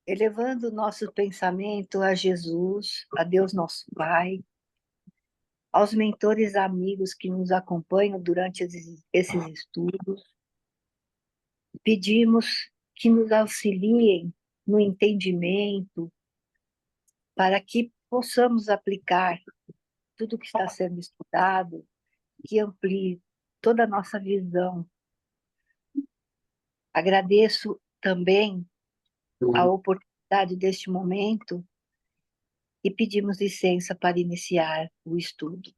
elevando o nosso pensamento a Jesus, a Deus nosso Pai, aos mentores amigos que nos acompanham durante esses estudos, pedimos que nos auxiliem no entendimento para que possamos aplicar tudo que está sendo estudado, que amplie toda a nossa visão. Agradeço também a oportunidade deste momento e pedimos licença para iniciar o estudo.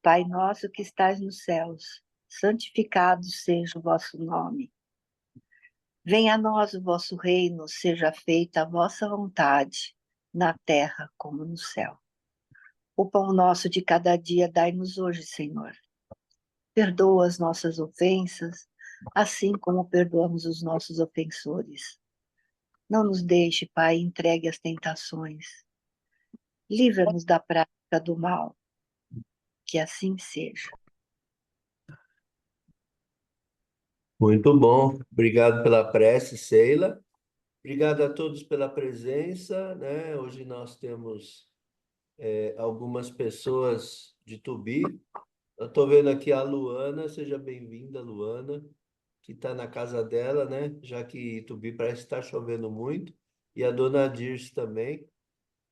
Pai nosso que estais nos céus, santificado seja o vosso nome. Venha a nós o vosso reino, seja feita a vossa vontade, na terra como no céu. O pão nosso de cada dia dai-nos hoje, Senhor. Perdoa as nossas ofensas, assim como perdoamos os nossos ofensores. Não nos deixe, Pai, entregue às tentações. Livra-nos da prática do mal. Que assim seja. Muito bom. Obrigado pela prece, Sheila. Obrigado a todos pela presença, né? Hoje nós temos algumas pessoas de Tubi. Eu estou vendo aqui a Luana, seja bem-vinda, Luana, que está na casa dela, né? Já que Tubi parece estar chovendo muito. E a dona Dirce também.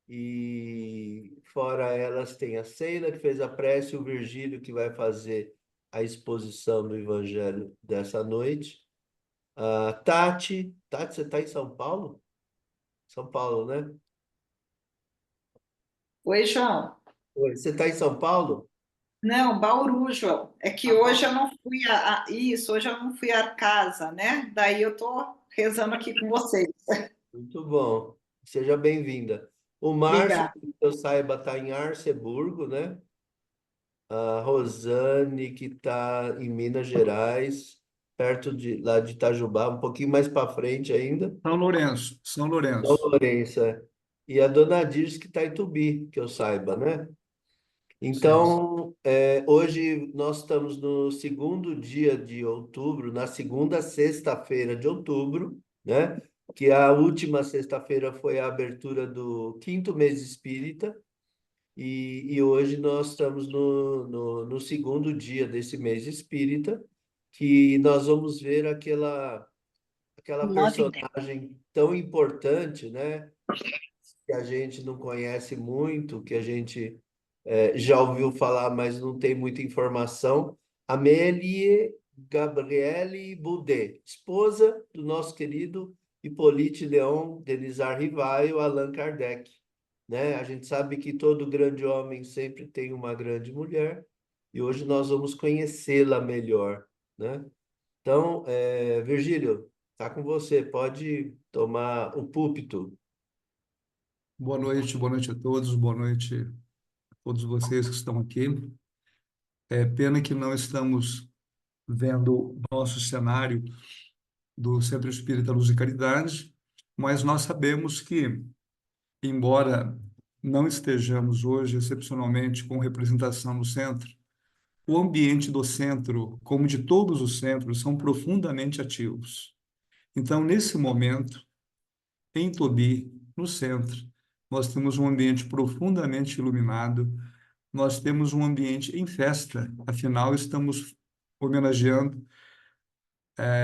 E fora elas tem a Sheila, que fez a prece, o Virgílio, que vai fazer a exposição do Evangelho dessa noite. A Tati, você está em São Paulo? São Paulo, né? Oi, João. Oi, você está em São Paulo? Não, Bauru, João. É que Ah, hoje eu Paulo. não fui isso, hoje eu não fui à casa, né? Daí eu tô rezando aqui com vocês. Muito bom. Seja bem-vinda. O Márcio, Obrigada. que eu saiba, está em Arceburgo, né? A Rosane, que está em Minas Gerais, perto de lá de Itajubá, um pouquinho mais para frente ainda. São Lourenço, São São Lourenço. Lourenço, é. E a dona Dirce, que está em Tubi, que eu saiba, né? Sim. Então, hoje nós estamos no segundo dia de outubro, na segunda sexta-feira de outubro, né? Que a última sexta-feira foi a abertura do quinto mês espírita, e hoje nós estamos no segundo dia desse mês espírita, que nós vamos ver aquela 9h10. personagem tão importante, né? Que a gente não conhece muito, que a gente já ouviu falar, mas não tem muita informação. Amélie Gabrielle Boudet, esposa do nosso querido Hippolyte Léon Denisard Rivail, Allan Kardec. Né? A gente sabe que todo grande homem sempre tem uma grande mulher, e hoje nós vamos conhecê-la melhor. Né? Então, Virgílio, está com você, pode tomar o púlpito. Boa noite a todos, boa noite a todos vocês que estão aqui. É pena que não estamos vendo o nosso cenário do Centro Espírita Luz e Caridade, mas nós sabemos que, embora não estejamos hoje excepcionalmente com representação no centro, o ambiente do centro, como de todos os centros, são profundamente ativos. Então, nesse momento, em Tobi, no centro, nós temos um ambiente profundamente iluminado, nós temos um ambiente em festa, afinal, estamos homenageando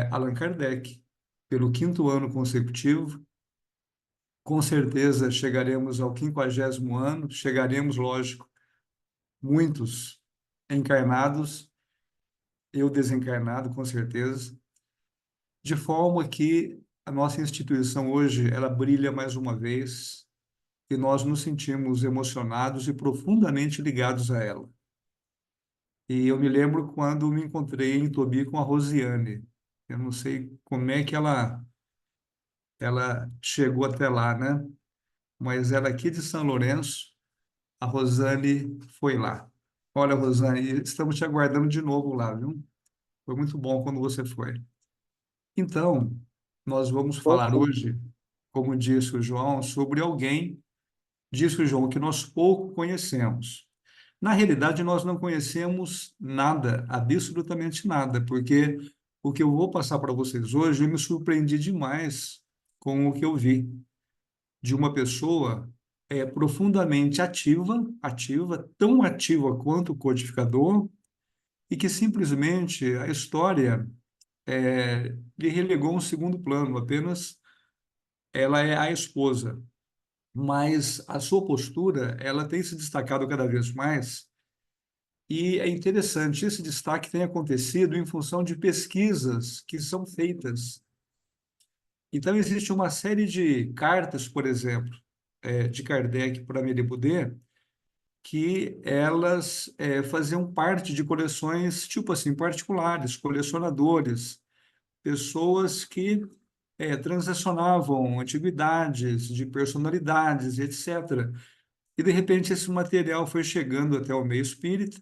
Allan Kardec pelo quinto ano consecutivo. Com certeza chegaremos ao 50º ano, chegaremos, lógico, muitos encarnados, eu desencarnado, com certeza, de forma que a nossa instituição hoje, ela brilha mais uma vez, e nós nos sentimos emocionados e profundamente ligados a ela. E eu me lembro quando me encontrei em Tobi com a Rosiane. Eu não sei como é que ela chegou até lá, né? Mas ela aqui de São Lourenço, a Rosane foi lá. Olha, Rosane, estamos te aguardando de novo lá, viu? Foi muito bom quando você foi. Então, nós vamos falar hoje, como disse o João, sobre alguém, disse o João, que nós pouco conhecemos. Na realidade, nós não conhecemos nada, absolutamente nada, porque o que eu vou passar para vocês hoje, eu me surpreendi demais com o que eu vi. de uma pessoa profundamente ativa, tão ativa quanto o codificador, e que simplesmente a história lhe relegou um segundo plano, apenas ela é a esposa. Mas a sua postura, ela tem se destacado cada vez mais, e é interessante, esse destaque tem acontecido em função de pesquisas que são feitas. Então, existe uma série de cartas, por exemplo, de Kardec para Amélie Boudet, que elas faziam parte de coleções, tipo assim, particulares, colecionadores, pessoas que transacionavam antiguidades de personalidades, etc. E, de repente, esse material foi chegando até o meio espírita,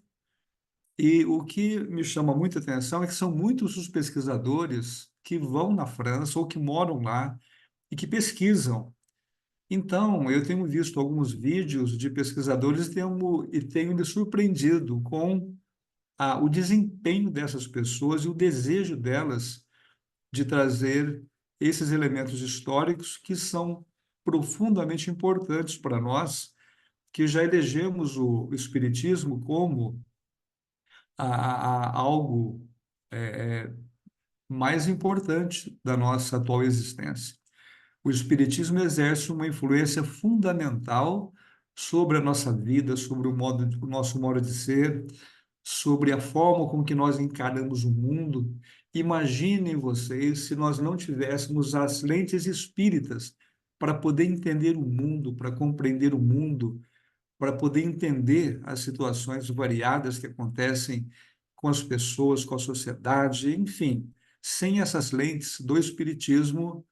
e o que me chama muita atenção é que são muitos os pesquisadores que vão na França ou que moram lá e que pesquisam. Então, eu tenho visto alguns vídeos de pesquisadores e tenho me surpreendido com o desempenho dessas pessoas e o desejo delas de trazer esses elementos históricos que são profundamente importantes para nós, que já elegemos o Espiritismo como algo mais importante da nossa atual existência. O Espiritismo exerce uma influência fundamental sobre a nossa vida, sobre o nosso modo de ser, sobre a forma com que nós encaramos o mundo. Imaginem vocês se nós não tivéssemos as lentes espíritas para poder entender o mundo, para compreender o mundo, para poder entender as situações variadas que acontecem com as pessoas, com a sociedade, enfim. Sem essas lentes do Espiritismo,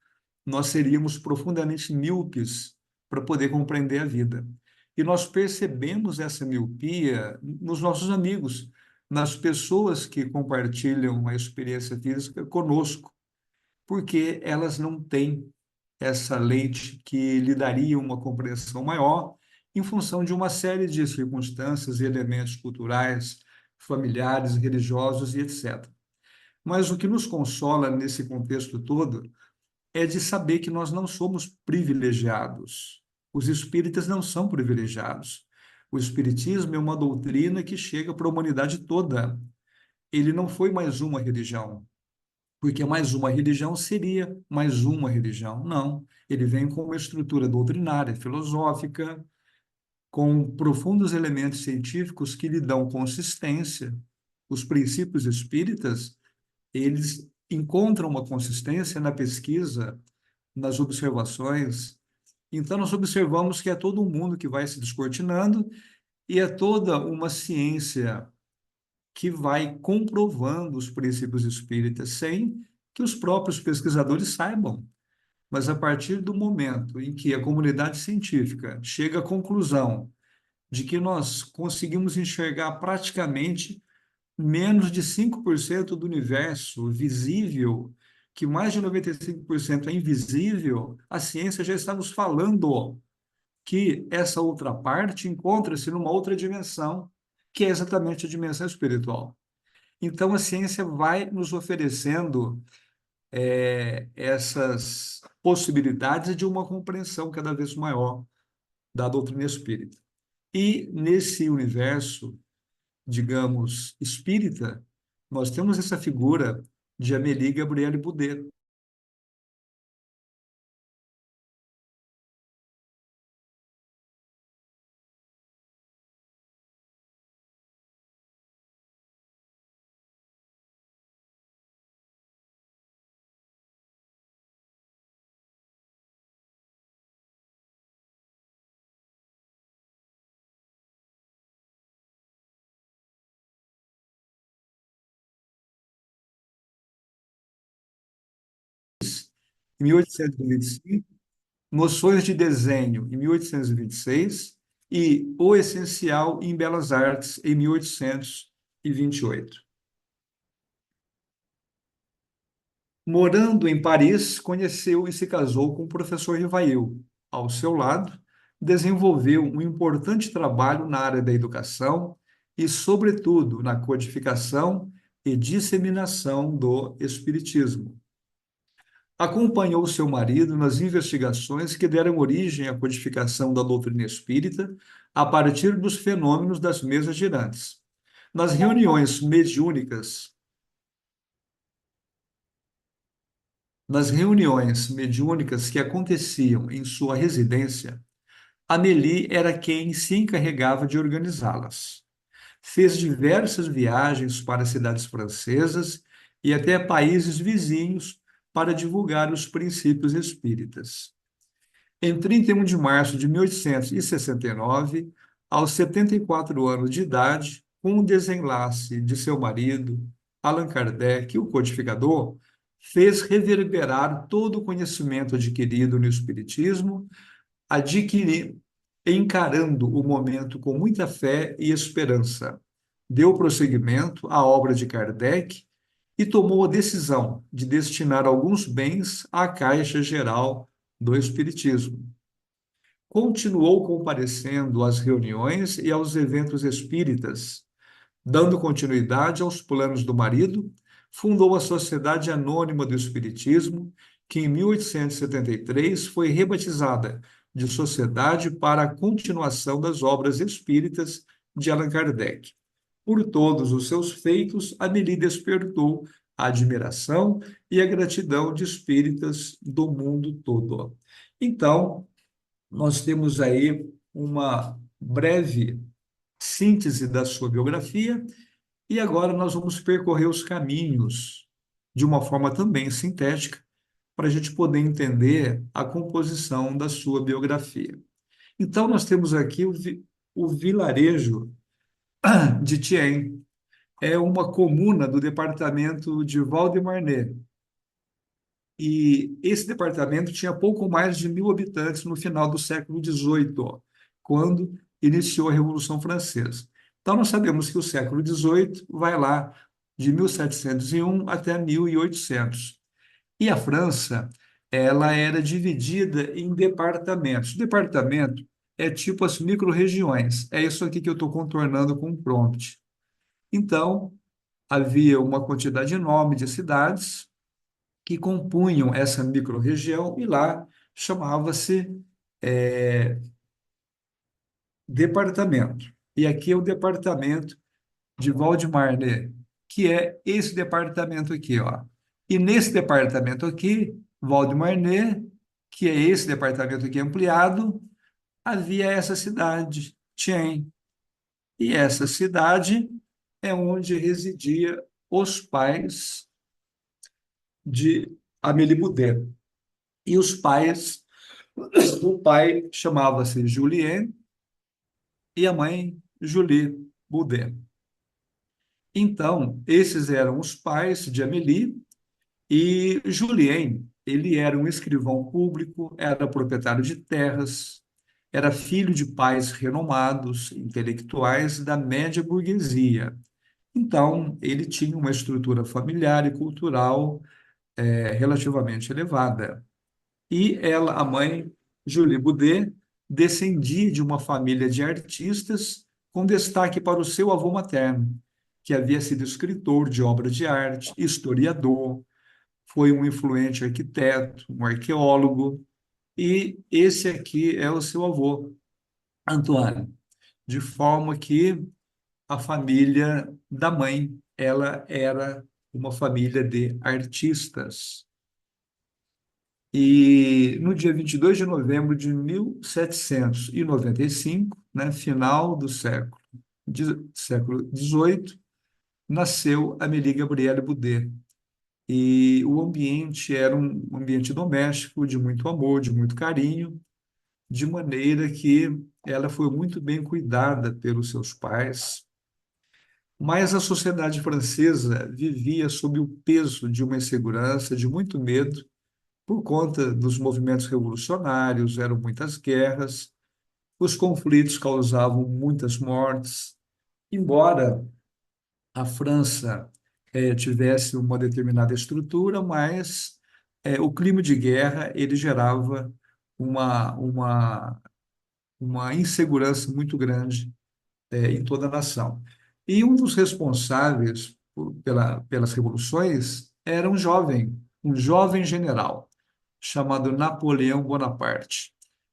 nós seríamos profundamente míopes para poder compreender a vida. E nós percebemos essa miopia nos nossos amigos, nas pessoas que compartilham a experiência física conosco, porque elas não têm essa lente que lhe daria uma compreensão maior em função de uma série de circunstâncias e elementos culturais, familiares, religiosos e etc. Mas o que nos consola nesse contexto todo é de saber que nós não somos privilegiados. Os espíritas não são privilegiados. O espiritismo é uma doutrina que chega para a humanidade toda. Ele não foi mais uma religião, porque mais uma religião seria mais uma religião. Não, ele vem com uma estrutura doutrinária, filosófica, com profundos elementos científicos que lhe dão consistência. Os princípios espíritas, eles encontram uma consistência na pesquisa, nas observações. Então, nós observamos que é todo um mundo que vai se descortinando e é toda uma ciência que vai comprovando os princípios espíritas sem que os próprios pesquisadores saibam. Mas a partir do momento em que a comunidade científica chega à conclusão de que nós conseguimos enxergar praticamente menos de 5% do universo visível, que mais de 95% é invisível, a ciência já está nos falando que essa outra parte encontra-se numa outra dimensão, que é exatamente a dimensão espiritual. Então, a ciência vai nos oferecendo essas possibilidades de uma compreensão cada vez maior da doutrina espírita. E nesse universo, digamos, espírita, nós temos essa figura de Amélie Gabrielle Boudet. Em 1825, Noções de Desenho, em 1826, e O Essencial em Belas Artes, em 1828. Morando em Paris, conheceu e se casou com o professor Rivail. Ao seu lado, desenvolveu um importante trabalho na área da educação e, sobretudo, na codificação e disseminação do Espiritismo. Acompanhou seu marido nas investigações que deram origem à codificação da doutrina espírita a partir dos fenômenos das mesas girantes. Nas reuniões mediúnicas, que aconteciam em sua residência, Amélie era quem se encarregava de organizá-las. Fez diversas viagens para cidades francesas e até países vizinhos para divulgar os princípios espíritas. Em 31 de março de 1869, aos 74 anos de idade, com o desenlace de seu marido, Allan Kardec, o codificador, fez reverberar todo o conhecimento adquirido no Espiritismo, encarando o momento com muita fé e esperança. Deu prosseguimento à obra de Kardec e tomou a decisão de destinar alguns bens à Caixa Geral do Espiritismo. Continuou comparecendo às reuniões e aos eventos espíritas, dando continuidade aos planos do marido, fundou a Sociedade Anônima do Espiritismo, que em 1873 foi rebatizada de Sociedade para a Continuação das Obras Espíritas de Allan Kardec. Por todos os seus feitos, Amélie despertou a admiração e a gratidão de espíritas do mundo todo. Então, nós temos aí uma breve síntese da sua biografia e agora nós vamos percorrer os caminhos de uma forma também sintética para a gente poder entender a composição da sua biografia. Então, nós temos aqui o vilarejo de Thiene. É uma comuna do departamento de Val-de-Marne. E esse departamento tinha pouco mais de 1.000 habitantes no final do século XVIII, quando iniciou a Revolução Francesa. Então, nós sabemos que o século XVIII vai lá de 1701 até 1800. E a França, ela era dividida em departamentos. Departamento é tipo as micro-regiões. É isso aqui que eu estou contornando com um prompt. Então, havia uma quantidade enorme de cidades que compunham essa micro-região e lá chamava-se departamento. E aqui é o departamento de Val-de-Marne, que é esse departamento aqui, ó. E nesse departamento aqui, Val-de-Marne, que é esse departamento aqui ampliado, havia essa cidade, Thiene. E essa cidade é onde residia os pais de Amélie Boudet. E os pais, o pai chamava-se Julien e a mãe Julie Boudet. Então, esses eram os pais de Amélie e Julien, ele era um escrivão público, era proprietário de terras, era filho de pais renomados, intelectuais da média burguesia. Então, ele tinha uma estrutura familiar e cultural relativamente elevada. E ela, a mãe, Julie Boudet, descendia de uma família de artistas, com destaque para o seu avô materno, que havia sido escritor de obras de arte, historiador, foi um influente arquiteto, um arqueólogo, e esse aqui é o seu avô, Antoine, de forma que a família da mãe, ela era uma família de artistas. E no dia 22 de novembro de 1795, né, final do século XVIII, nasceu Amélie Gabrielle Boudet. E o ambiente era um ambiente doméstico, de muito amor, de muito carinho, de maneira que ela foi muito bem cuidada pelos seus pais. Mas a sociedade francesa vivia sob o peso de uma insegurança, de muito medo, por conta dos movimentos revolucionários, eram muitas guerras, os conflitos causavam muitas mortes. Embora a França tivesse uma determinada estrutura, mas o clima de guerra ele gerava uma insegurança muito grande em toda a nação. E um dos responsáveis pelas revoluções era um jovem general. chamado Napoleão Bonaparte.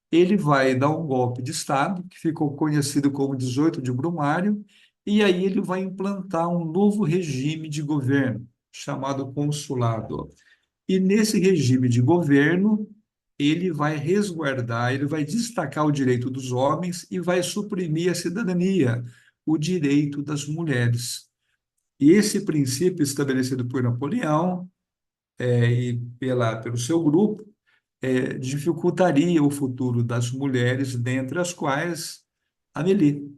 Ele vai dar um golpe de Estado, que ficou conhecido como 18 de Brumário, e aí ele vai implantar um novo regime de governo, chamado consulado. E nesse regime de governo, ele vai resguardar, ele vai destacar o direito dos homens e vai suprimir a cidadania, o direito das mulheres. E esse princípio estabelecido por Napoleão e pelo seu grupo dificultaria o futuro das mulheres, dentre as quais Amélie.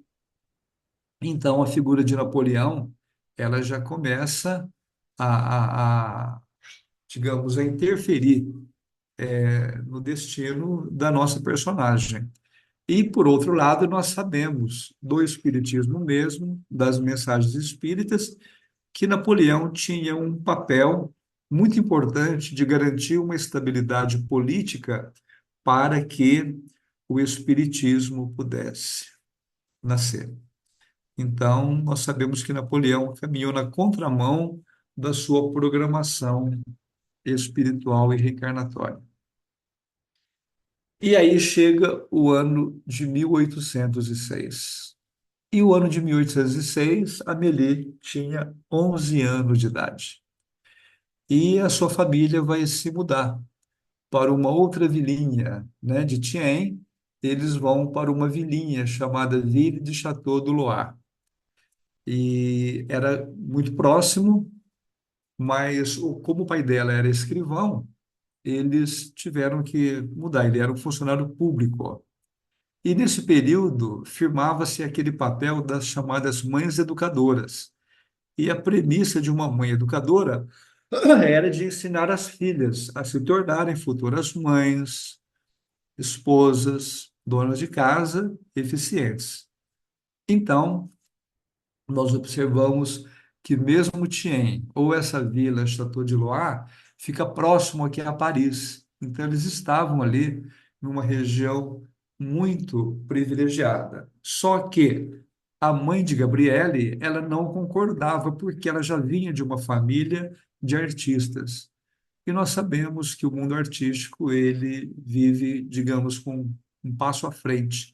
Então, a figura de Napoleão, ela já começa digamos, a interferir no destino da nossa personagem. E, por outro lado, nós sabemos do Espiritismo mesmo, das mensagens espíritas, que Napoleão tinha um papel muito importante de garantir uma estabilidade política para que o Espiritismo pudesse nascer. Então, nós sabemos que Napoleão caminhou na contramão da sua programação espiritual e reencarnatória. E aí chega o ano de 1806. E o ano de 1806, Amélie tinha 11 anos de idade. E a sua família vai se mudar para uma outra vilinha, né, de Thiene. Eles vão para uma vilinha chamada Ville de Château do Loir. E era muito próximo, mas como o pai dela era escrivão, eles tiveram que mudar. Ele era um funcionário público. E nesse período firmava-se aquele papel das chamadas mães educadoras. E a premissa de uma mãe educadora era de ensinar as filhas a se tornarem futuras mães, esposas, donas de casa, eficientes. Então, nós observamos que mesmo Thiene, ou essa vila Château de Loire, fica próximo aqui a Paris. Então, eles estavam ali numa região muito privilegiada. Só que a mãe de Gabriele, ela não concordava, porque ela já vinha de uma família de artistas. E nós sabemos que o mundo artístico, ele vive, digamos, com um passo à frente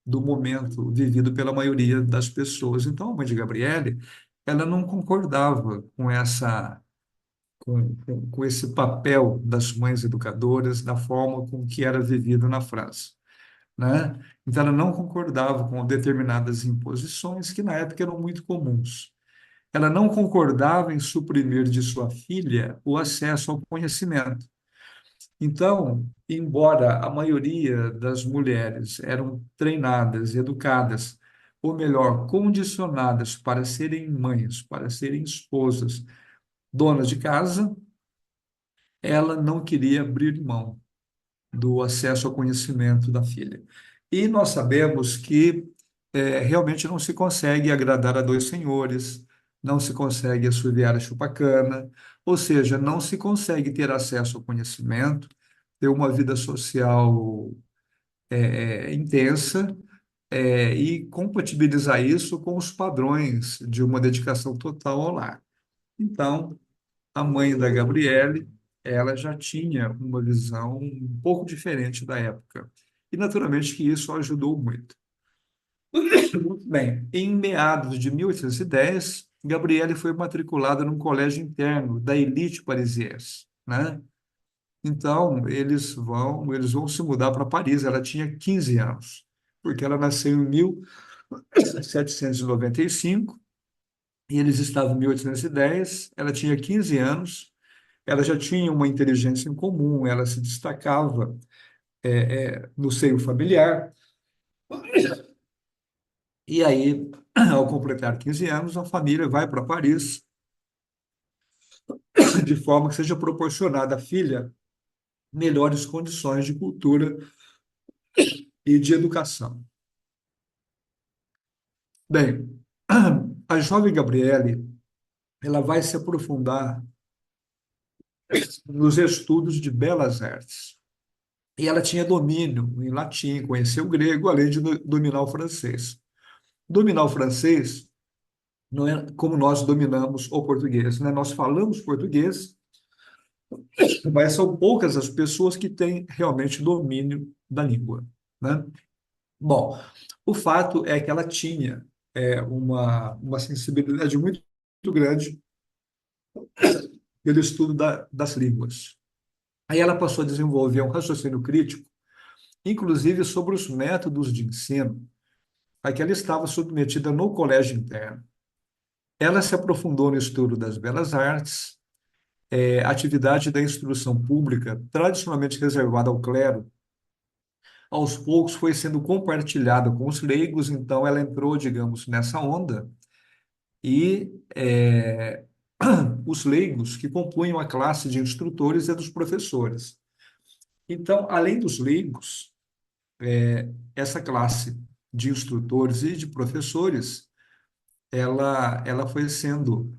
do momento vivido pela maioria das pessoas. Então, a mãe de Gabriele, ela não concordava com com esse papel das mães educadoras, da forma com que era vivido na França, né? Então, ela não concordava com determinadas imposições que na época eram muito comuns. Ela não concordava em suprimir de sua filha o acesso ao conhecimento. Então, embora a maioria das mulheres eram treinadas, educadas, ou melhor, condicionadas para serem mães, para serem esposas, donas de casa, ela não queria abrir mão do acesso ao conhecimento da filha. E nós sabemos que realmente não se consegue agradar a dois senhores, não se consegue assoviar a chupacana, ou seja, não se consegue ter acesso ao conhecimento, ter uma vida social intensa, e compatibilizar isso com os padrões de uma dedicação total ao lar. Então, a mãe da Gabriele, ela já tinha uma visão um pouco diferente da época. E, naturalmente, que isso ajudou muito. Muito bem, em meados de 1810, Gabriele foi matriculada num colégio interno da elite parisiense, né? Então, eles vão se mudar para Paris. Ela tinha 15 anos, porque ela nasceu em 1795 e eles estavam em 1810. Ela tinha 15 anos, ela já tinha uma inteligência em comum, ela se destacava no seio familiar. E aí, ao completar 15 anos, a família vai para Paris, de forma que seja proporcionada à filha melhores condições de cultura e de educação. Bem, a jovem Gabriele, ela vai se aprofundar nos estudos de belas artes. E ela tinha domínio em latim, conhecia o grego, além de dominar o francês. Dominar o francês não é como nós dominamos o português, né? Nós falamos português, mas são poucas as pessoas que têm realmente domínio da língua, né? Bom, o fato é que ela tinha uma sensibilidade muito grande pelo estudo das línguas. Aí ela passou a desenvolver um raciocínio crítico, inclusive sobre os métodos de ensino a que ela estava submetida no colégio interno. Ela se aprofundou no estudo das belas artes, atividade da instrução pública, tradicionalmente reservada ao clero, aos poucos foi sendo compartilhada com os leigos, então ela entrou, digamos, nessa onda, e os leigos que compunham a classe de instrutores e dos professores. Então, além dos leigos, essa classe de instrutores e de professores, ela foi sendo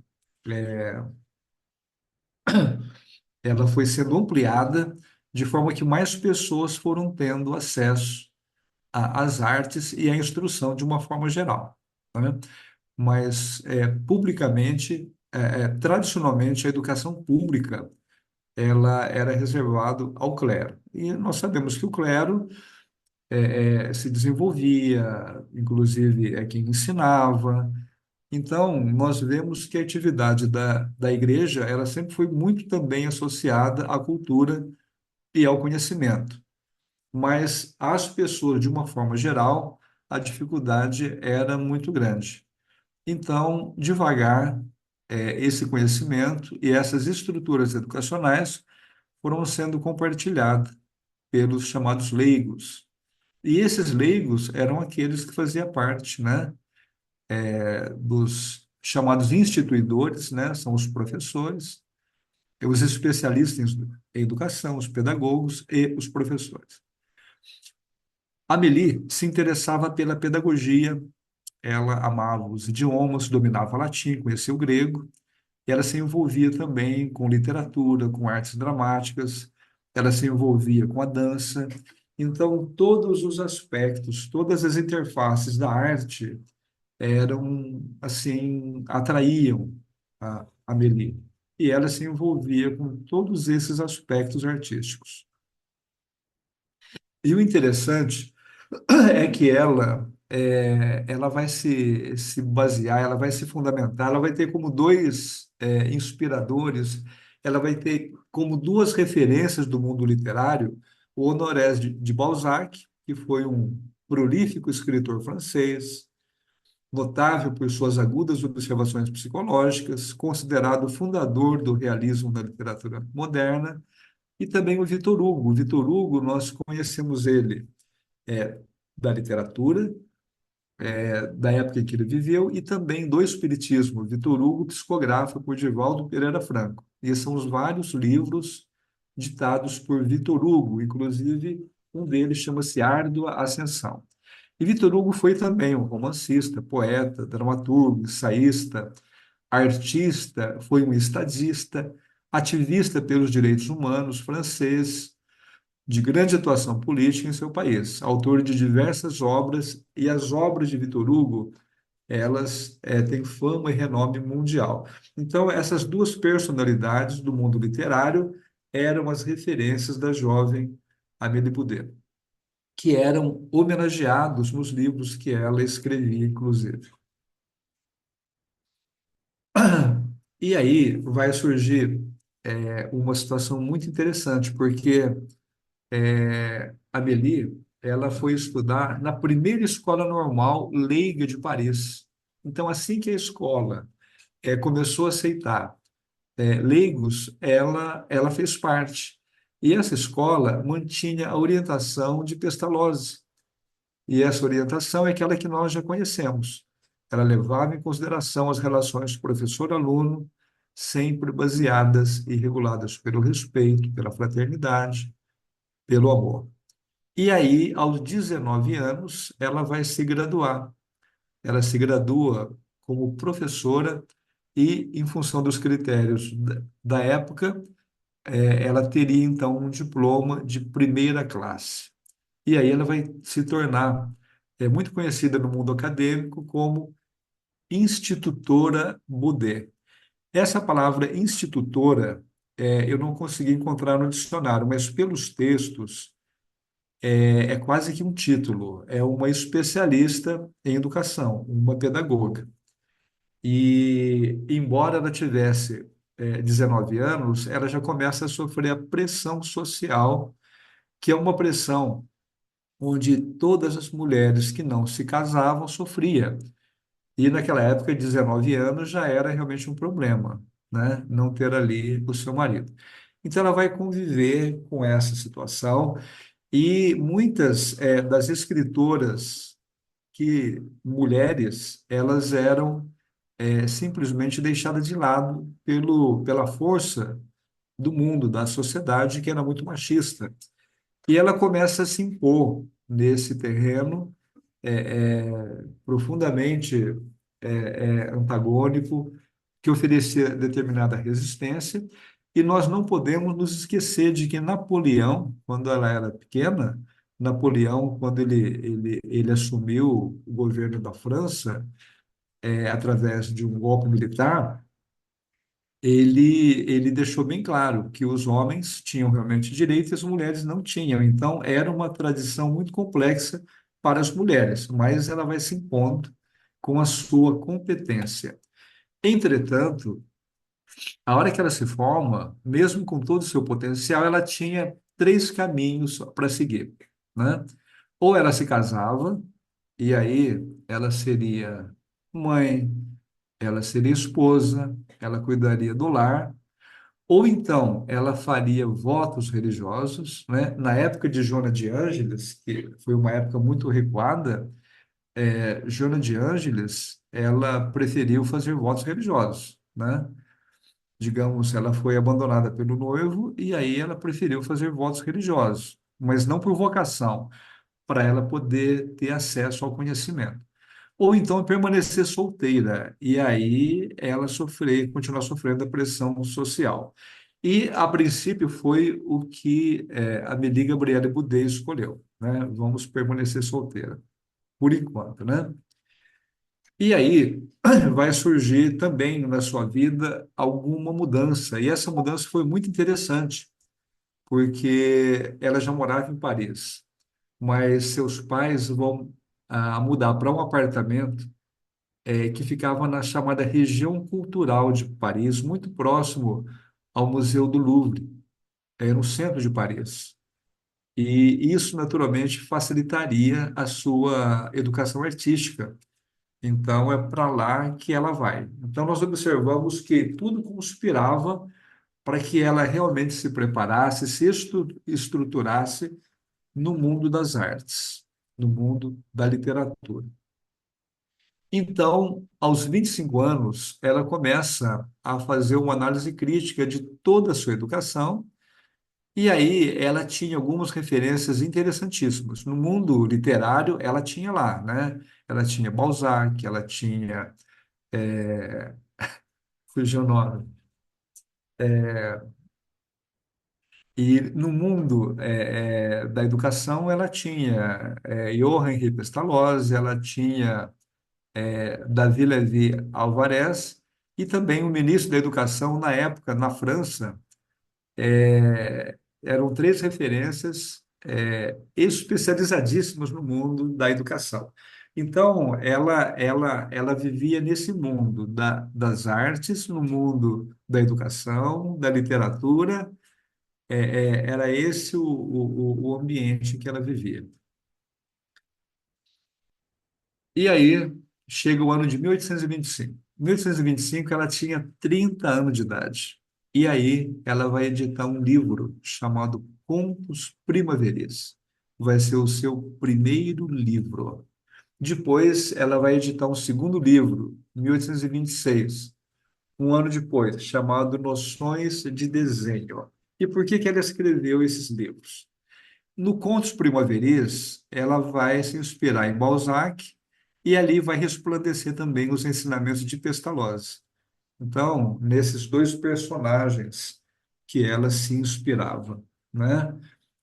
ela foi sendo ampliada de forma que mais pessoas foram tendo acesso às artes e à instrução de uma forma geral, né? Mas publicamente, tradicionalmente, a educação pública ela era reservada ao clero. E nós sabemos que o clero se desenvolvia, inclusive é quem ensinava. Então, nós vemos que a atividade da igreja ela sempre foi muito também associada à cultura e ao conhecimento. Mas as pessoas, de uma forma geral, a dificuldade era muito grande. Então, devagar, esse conhecimento e essas estruturas educacionais foram sendo compartilhadas pelos chamados leigos. E esses leigos eram aqueles que faziam parte, né, dos chamados instituidores, né, são os professores, os especialistas em educação, os pedagogos e os professores. Amélie se interessava pela pedagogia, ela amava os idiomas, dominava latim, conhecia o grego, e ela se envolvia também com literatura, com artes dramáticas, ela se envolvia com a dança. Então, todos os aspectos, todas as interfaces da arte eram, assim, atraíam a Amélie. E ela se envolvia com todos esses aspectos artísticos. E o interessante é que ela vai se basear, ela vai se fundamentar, ela vai ter como dois inspiradores, ela vai ter como duas referências do mundo literário, o Honoré de Balzac, que foi um prolífico escritor francês, notável por suas agudas observações psicológicas, considerado o fundador do realismo na literatura moderna, e também o Victor Hugo. O Victor Hugo, nós conhecemos ele da literatura, da época em que ele viveu, e também do Espiritismo. Victor Hugo psicografa por Divaldo Pereira Franco. E são os vários livros ditados por Victor Hugo, inclusive um deles chama-se Árdua Ascensão. E Victor Hugo foi também um romancista, poeta, dramaturgo, ensaísta, artista, foi um estadista, ativista pelos direitos humanos francês, de grande atuação política em seu país, autor de diversas obras, e as obras de Victor Hugo, elas têm fama e renome mundial. Então, essas duas personalidades do mundo literário eram as referências da jovem Amélie Poulain, que eram homenageados nos livros que ela escrevia, inclusive. E aí vai surgir uma situação muito interessante, porque Amélie, ela foi estudar na primeira escola normal leiga de Paris. Então, assim que a escola começou a aceitar leigos, ela fez parte. E essa escola mantinha a orientação de Pestalozzi. E essa orientação é aquela que nós já conhecemos. Ela levava em consideração as relações professor-aluno, sempre baseadas e reguladas pelo respeito, pela fraternidade, pelo amor. E aí, aos 19 anos, ela vai se graduar. Ela se gradua como professora e, em função dos critérios da época, ela teria, então, um diploma de primeira classe. E aí ela vai se tornar muito conhecida no mundo acadêmico como institutora Baudet. Essa palavra institutora, eu não consegui encontrar no dicionário, mas pelos textos é quase que um título. É uma especialista em educação, uma pedagoga. E, embora ela tivesse 19 anos, ela já começa a sofrer a pressão social, que é uma pressão onde todas as mulheres que não se casavam sofriam. E naquela época, 19 anos já era realmente um problema, né? Não ter ali o seu marido. Então, ela vai conviver com essa situação e muitas das escritoras mulheres, elas eram simplesmente deixadas de lado pela força do mundo, da sociedade, que era muito machista. E ela começa a se impor nesse terreno profundamente antagônico, que oferecia determinada resistência, e nós não podemos nos esquecer de que Napoleão, quando ela era pequena, Napoleão, quando ele assumiu o governo da França, através de um golpe militar, ele deixou bem claro que os homens tinham realmente direito e as mulheres não tinham. Então, era uma tradição muito complexa para as mulheres, mas ela vai se impondo com a sua competência. Entretanto, a hora que ela se forma, mesmo com todo o seu potencial, ela tinha três caminhos para seguir, né? Ou ela se casava, e aí ela seria mãe, ela seria esposa, ela cuidaria do lar, ou então ela faria votos religiosos, né? Na época de Joana de Ângeles, que foi uma época muito recuada, Joana de Ângeles, ela preferiu fazer votos religiosos, né? Digamos, ela foi abandonada pelo noivo e aí ela preferiu fazer votos religiosos, mas não por vocação, para ela poder ter acesso ao conhecimento. Ou então permanecer solteira, e aí ela continuar sofrendo a pressão social. E, a princípio, foi o que a Amélie Gabrielle Boudet escolheu, né? Vamos permanecer solteira, por enquanto, né? E aí vai surgir também na sua vida alguma mudança, e essa mudança foi muito interessante, porque ela já morava em Paris, mas seus pais vão mudar para um apartamento que ficava na chamada região cultural de Paris, muito próximo ao Museu do Louvre, no centro de Paris. E isso, naturalmente, facilitaria a sua educação artística. Então, é para lá que ela vai. Então, nós observamos que tudo conspirava para que ela realmente se preparasse, se estruturasse no mundo das artes, no mundo da literatura. Então, aos 25 anos, ela começa a fazer uma análise crítica de toda a sua educação, e aí ela tinha algumas referências interessantíssimas. No mundo literário, ela tinha lá, né? Ela tinha Balzac, ela tinha. Fugiu o nome. E no mundo da educação, ela tinha Johann Henri Pestalozzi, ela tinha Davi Lévy Alvarez, e também o ministro da Educação, na época, na França, eram três referências especializadíssimas no mundo da educação. Então, ela vivia nesse mundo das artes, no mundo da educação, da literatura, era esse o ambiente que ela vivia. E aí chega o ano de 1825. Em 1825, ela tinha 30 anos de idade. E aí ela vai editar um livro chamado Contos Primaveris. Vai ser o seu primeiro livro. Depois, ela vai editar um segundo livro, em 1826, um ano depois, chamado Noções de Desenho. E por que ela escreveu esses livros? No Contos Primaveris, ela vai se inspirar em Balzac e ali vai resplandecer também os ensinamentos de Pestalozzi. Então, nesses dois personagens que ela se inspirava, né?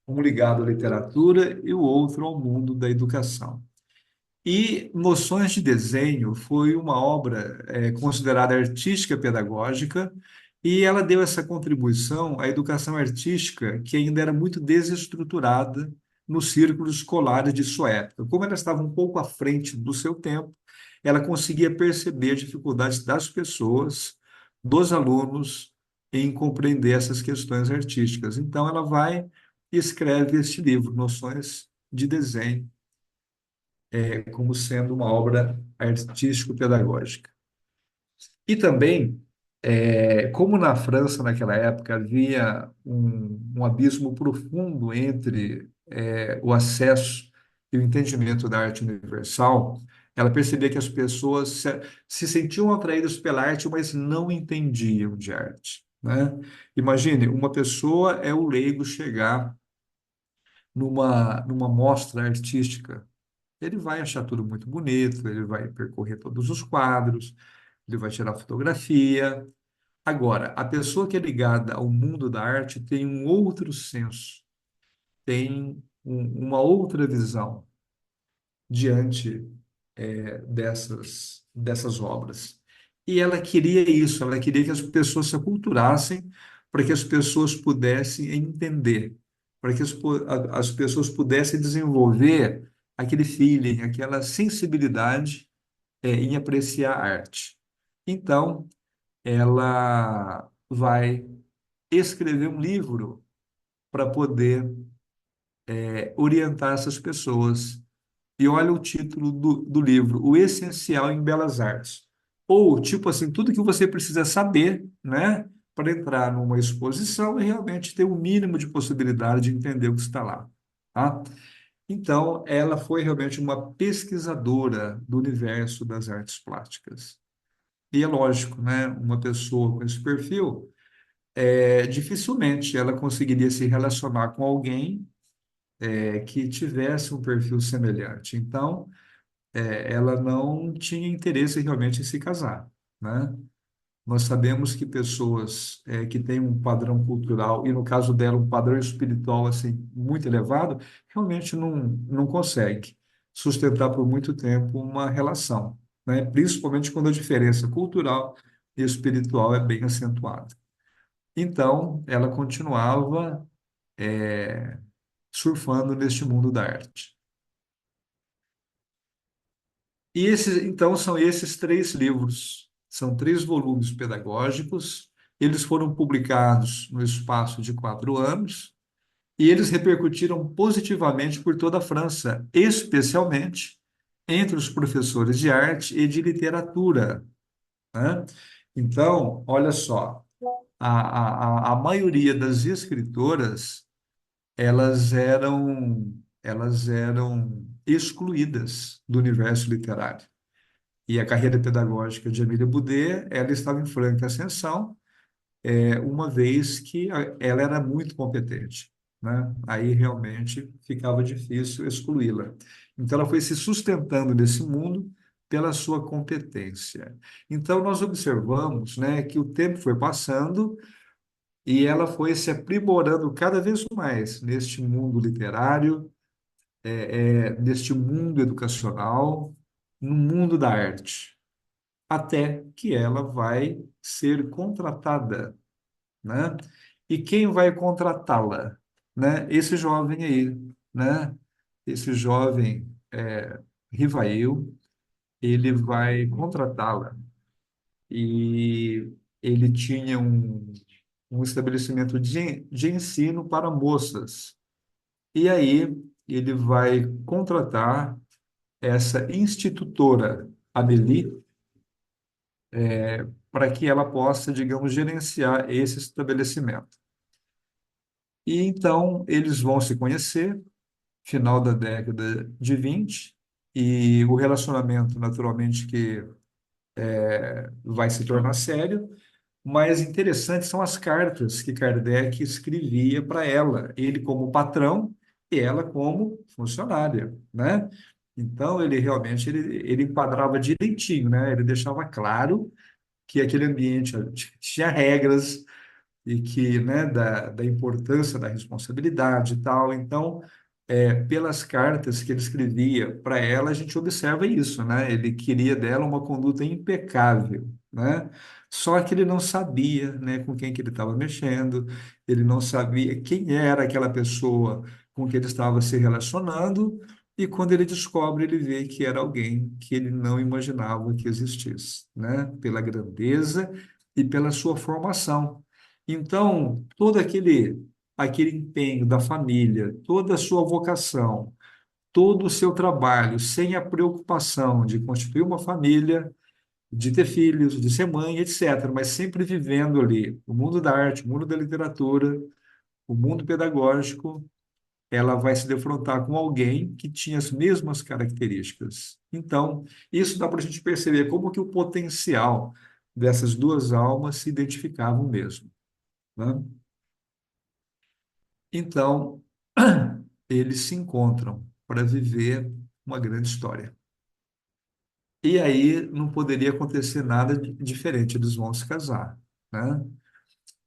Um ligado à literatura e o outro ao mundo da educação. E Noções de Desenho foi uma obra considerada artística pedagógica E ela deu essa contribuição à educação artística, que ainda era muito desestruturada nos círculos escolares de sua época. Como ela estava um pouco à frente do seu tempo, ela conseguia perceber as dificuldades das pessoas, dos alunos, em compreender essas questões artísticas. Então, ela vai e escreve este livro, Noções de Desenho, como sendo uma obra artístico-pedagógica. E também, como na França naquela época havia um abismo profundo entre o acesso e o entendimento da arte universal, ela percebia que as pessoas se sentiam atraídas pela arte, mas não entendiam de arte, né? Imagine, uma pessoa é o leigo chegar numa mostra artística. Ele vai achar tudo muito bonito, ele vai percorrer todos os quadros, ele vai tirar fotografia. Agora, a pessoa que é ligada ao mundo da arte tem um outro senso, tem uma outra visão diante dessas obras. E ela queria isso, ela queria que as pessoas se aculturassem para que as pessoas pudessem entender, para que as pessoas pudessem desenvolver aquele feeling, aquela sensibilidade em apreciar a arte. Então, ela vai escrever um livro para poder orientar essas pessoas. E olha o título do livro, O Essencial em Belas Artes. Ou, tipo assim, tudo que você precisa saber, né, para entrar numa exposição e realmente ter o mínimo de possibilidade de entender o que está lá. Tá? Então, ela foi realmente uma pesquisadora do universo das artes plásticas. E é lógico, né, uma pessoa com esse perfil, dificilmente ela conseguiria se relacionar com alguém que tivesse um perfil semelhante. Então, ela não tinha interesse realmente em se casar, né? Nós sabemos que pessoas que têm um padrão cultural, e no caso dela, um padrão espiritual assim, muito elevado, realmente não consegue sustentar por muito tempo uma relação, né? Principalmente quando a diferença cultural e espiritual é bem acentuada. Então, ela continuava surfando neste mundo da arte. E esses, então, são esses três livros. São três volumes pedagógicos. Eles foram publicados no espaço de 4 anos e eles repercutiram positivamente por toda a França, especialmente entre os professores de arte e de literatura, né? Então, olha só, a maioria das escritoras, elas eram excluídas do universo literário. E a carreira pedagógica de Amélie Boudet, ela estava em franca ascensão, uma vez que ela era muito competente, né? Aí realmente ficava difícil excluí-la. Então ela foi se sustentando nesse mundo pela sua competência. Então nós observamos, né, que o tempo foi passando e ela foi se aprimorando cada vez mais neste mundo literário, neste mundo educacional, no mundo da arte até que ela vai ser contratada, né? E quem vai contratá-la, né? Esse jovem aí, né? Esse jovem Rivail, ele vai contratá-la e ele tinha um estabelecimento de ensino para moças. E aí ele vai contratar essa institutora, Amélie, para que ela possa, digamos, gerenciar esse estabelecimento. E então eles vão se conhecer, final da década de 20, e o relacionamento, naturalmente, que vai se tornar sério, mas interessante são as cartas que Kardec escrevia para ela, ele como patrão e ela como funcionária, né? Então, ele realmente ele enquadrava direitinho, né? Ele deixava claro que aquele ambiente tinha regras e que, né, da importância da responsabilidade e tal. Então, pelas cartas que ele escrevia para ela, a gente observa isso, né? Ele queria dela uma conduta impecável, né? Só que ele não sabia, né, com quem que ele estava mexendo, ele não sabia quem era aquela pessoa com que ele estava se relacionando, e quando ele descobre, ele vê que era alguém que ele não imaginava que existisse, né? Pela grandeza e pela sua formação. Então, todo aquele empenho da família, toda a sua vocação, todo o seu trabalho, sem a preocupação de constituir uma família, de ter filhos, de ser mãe, etc., mas sempre vivendo ali o mundo da arte, o mundo da literatura, o mundo pedagógico, ela vai se defrontar com alguém que tinha as mesmas características. Então, isso dá para a gente perceber como que o potencial dessas duas almas se identificavam mesmo, né? Então, eles se encontram para viver uma grande história. E aí não poderia acontecer nada diferente, eles vão se casar, né?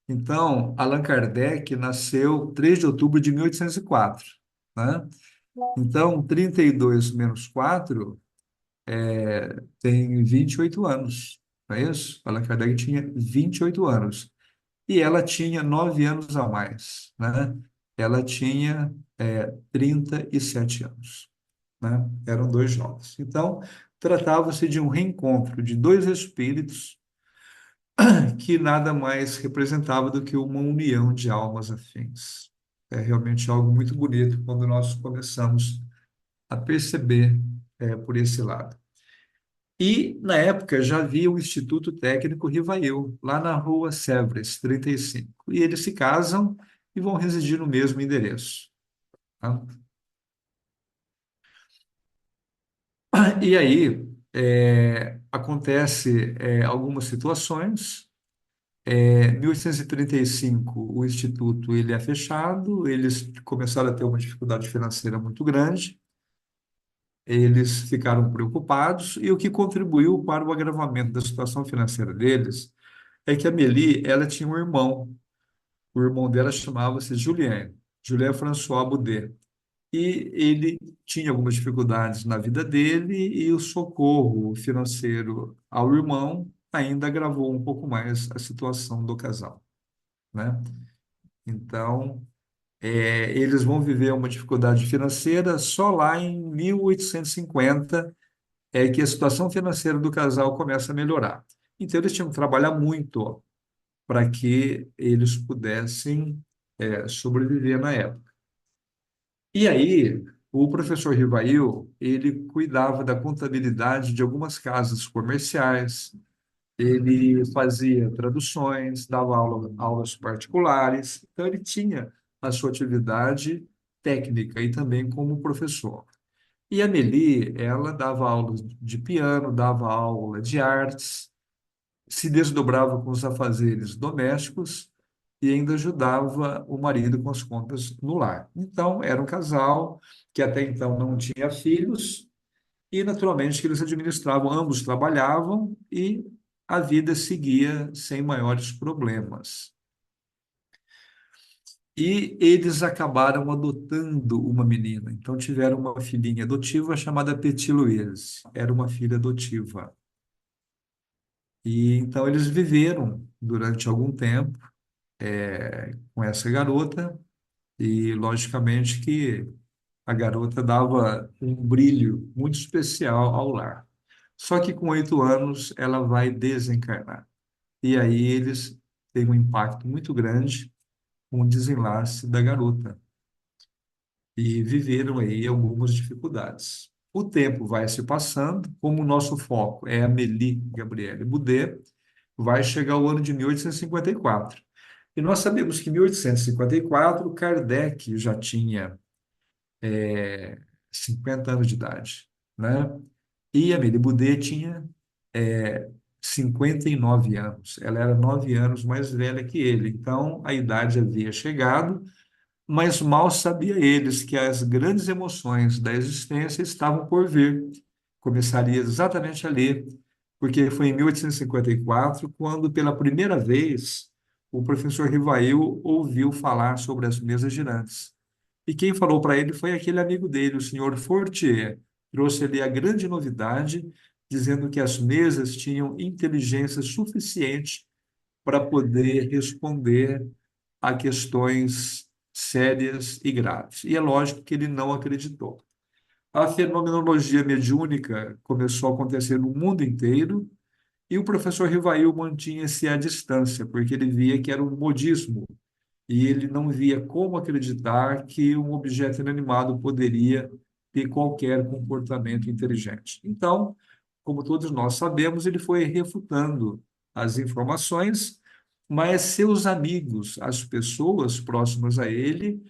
Então, Allan Kardec nasceu 3 de outubro de 1804, né? Então, 32 menos 4 tem 28 anos, não é isso? Allan Kardec tinha 28 anos. E ela tinha 9 anos a mais, né? Ela tinha 37 anos, né? Eram dois jovens. Então, tratava-se de um reencontro de dois espíritos que nada mais representava do que uma união de almas afins. É realmente algo muito bonito quando nós começamos a perceber por esse lado. E, na época, já havia o Instituto Técnico Rivail, lá na rua Sèvres, 35. E eles se casam e vão residir no mesmo endereço, tá? E aí, acontece algumas situações. Em 1835, o Instituto ele é fechado, eles começaram a ter uma dificuldade financeira muito grande, eles ficaram preocupados, e o que contribuiu para o agravamento da situação financeira deles é que a Mélie, ela tinha um irmão. O irmão dela chamava-se Julien, Julien François Boudet. E ele tinha algumas dificuldades na vida dele e o socorro financeiro ao irmão ainda agravou um pouco mais a situação do casal, né? Então, eles vão viver uma dificuldade financeira só lá em 1850 que a situação financeira do casal começa a melhorar. Então, eles tinham que trabalhar muito para que eles pudessem sobreviver na época. E aí, o professor Rivail, ele cuidava da contabilidade de algumas casas comerciais, ele fazia traduções, dava aulas particulares, então ele tinha a sua atividade técnica e também como professor. E a Meli, ela dava aula de piano, dava aula de artes, se desdobrava com os afazeres domésticos e ainda ajudava o marido com as contas no lar. Então, era um casal que até então não tinha filhos e, naturalmente, que eles administravam, ambos trabalhavam e a vida seguia sem maiores problemas. E eles acabaram adotando uma menina. Então, tiveram uma filhinha adotiva chamada Petit Louise. Era uma filha adotiva. E então eles viveram durante algum tempo com essa garota, e logicamente que a garota dava um brilho muito especial ao lar. Só que com 8 anos ela vai desencarnar. E aí eles têm um impacto muito grande com o desenlace da garota. E viveram aí algumas dificuldades. O tempo vai se passando, como o nosso foco é a Mélie Gabrielle Boudet, vai chegar o ano de 1854. E nós sabemos que em 1854, Kardec já tinha 50 anos de idade, né? E a Amélie Boudet tinha 59 anos. Ela era 9 anos mais velha que ele. Então, a idade havia chegado, mas mal sabia eles que as grandes emoções da existência estavam por vir. Começaria exatamente ali, porque foi em 1854 quando, pela primeira vez, o professor Rivail ouviu falar sobre as mesas girantes. E quem falou para ele foi aquele amigo dele, o senhor Fortier. Trouxe ali a grande novidade, dizendo que as mesas tinham inteligência suficiente para poder responder a questões sérias e graves. E é lógico que ele não acreditou. A fenomenologia mediúnica começou a acontecer no mundo inteiro e o professor Rivail mantinha-se à distância, porque ele via que era um modismo e ele não via como acreditar que um objeto inanimado poderia ter qualquer comportamento inteligente. Então, como todos nós sabemos, ele foi refutando as informações, mas seus amigos, as pessoas próximas a ele,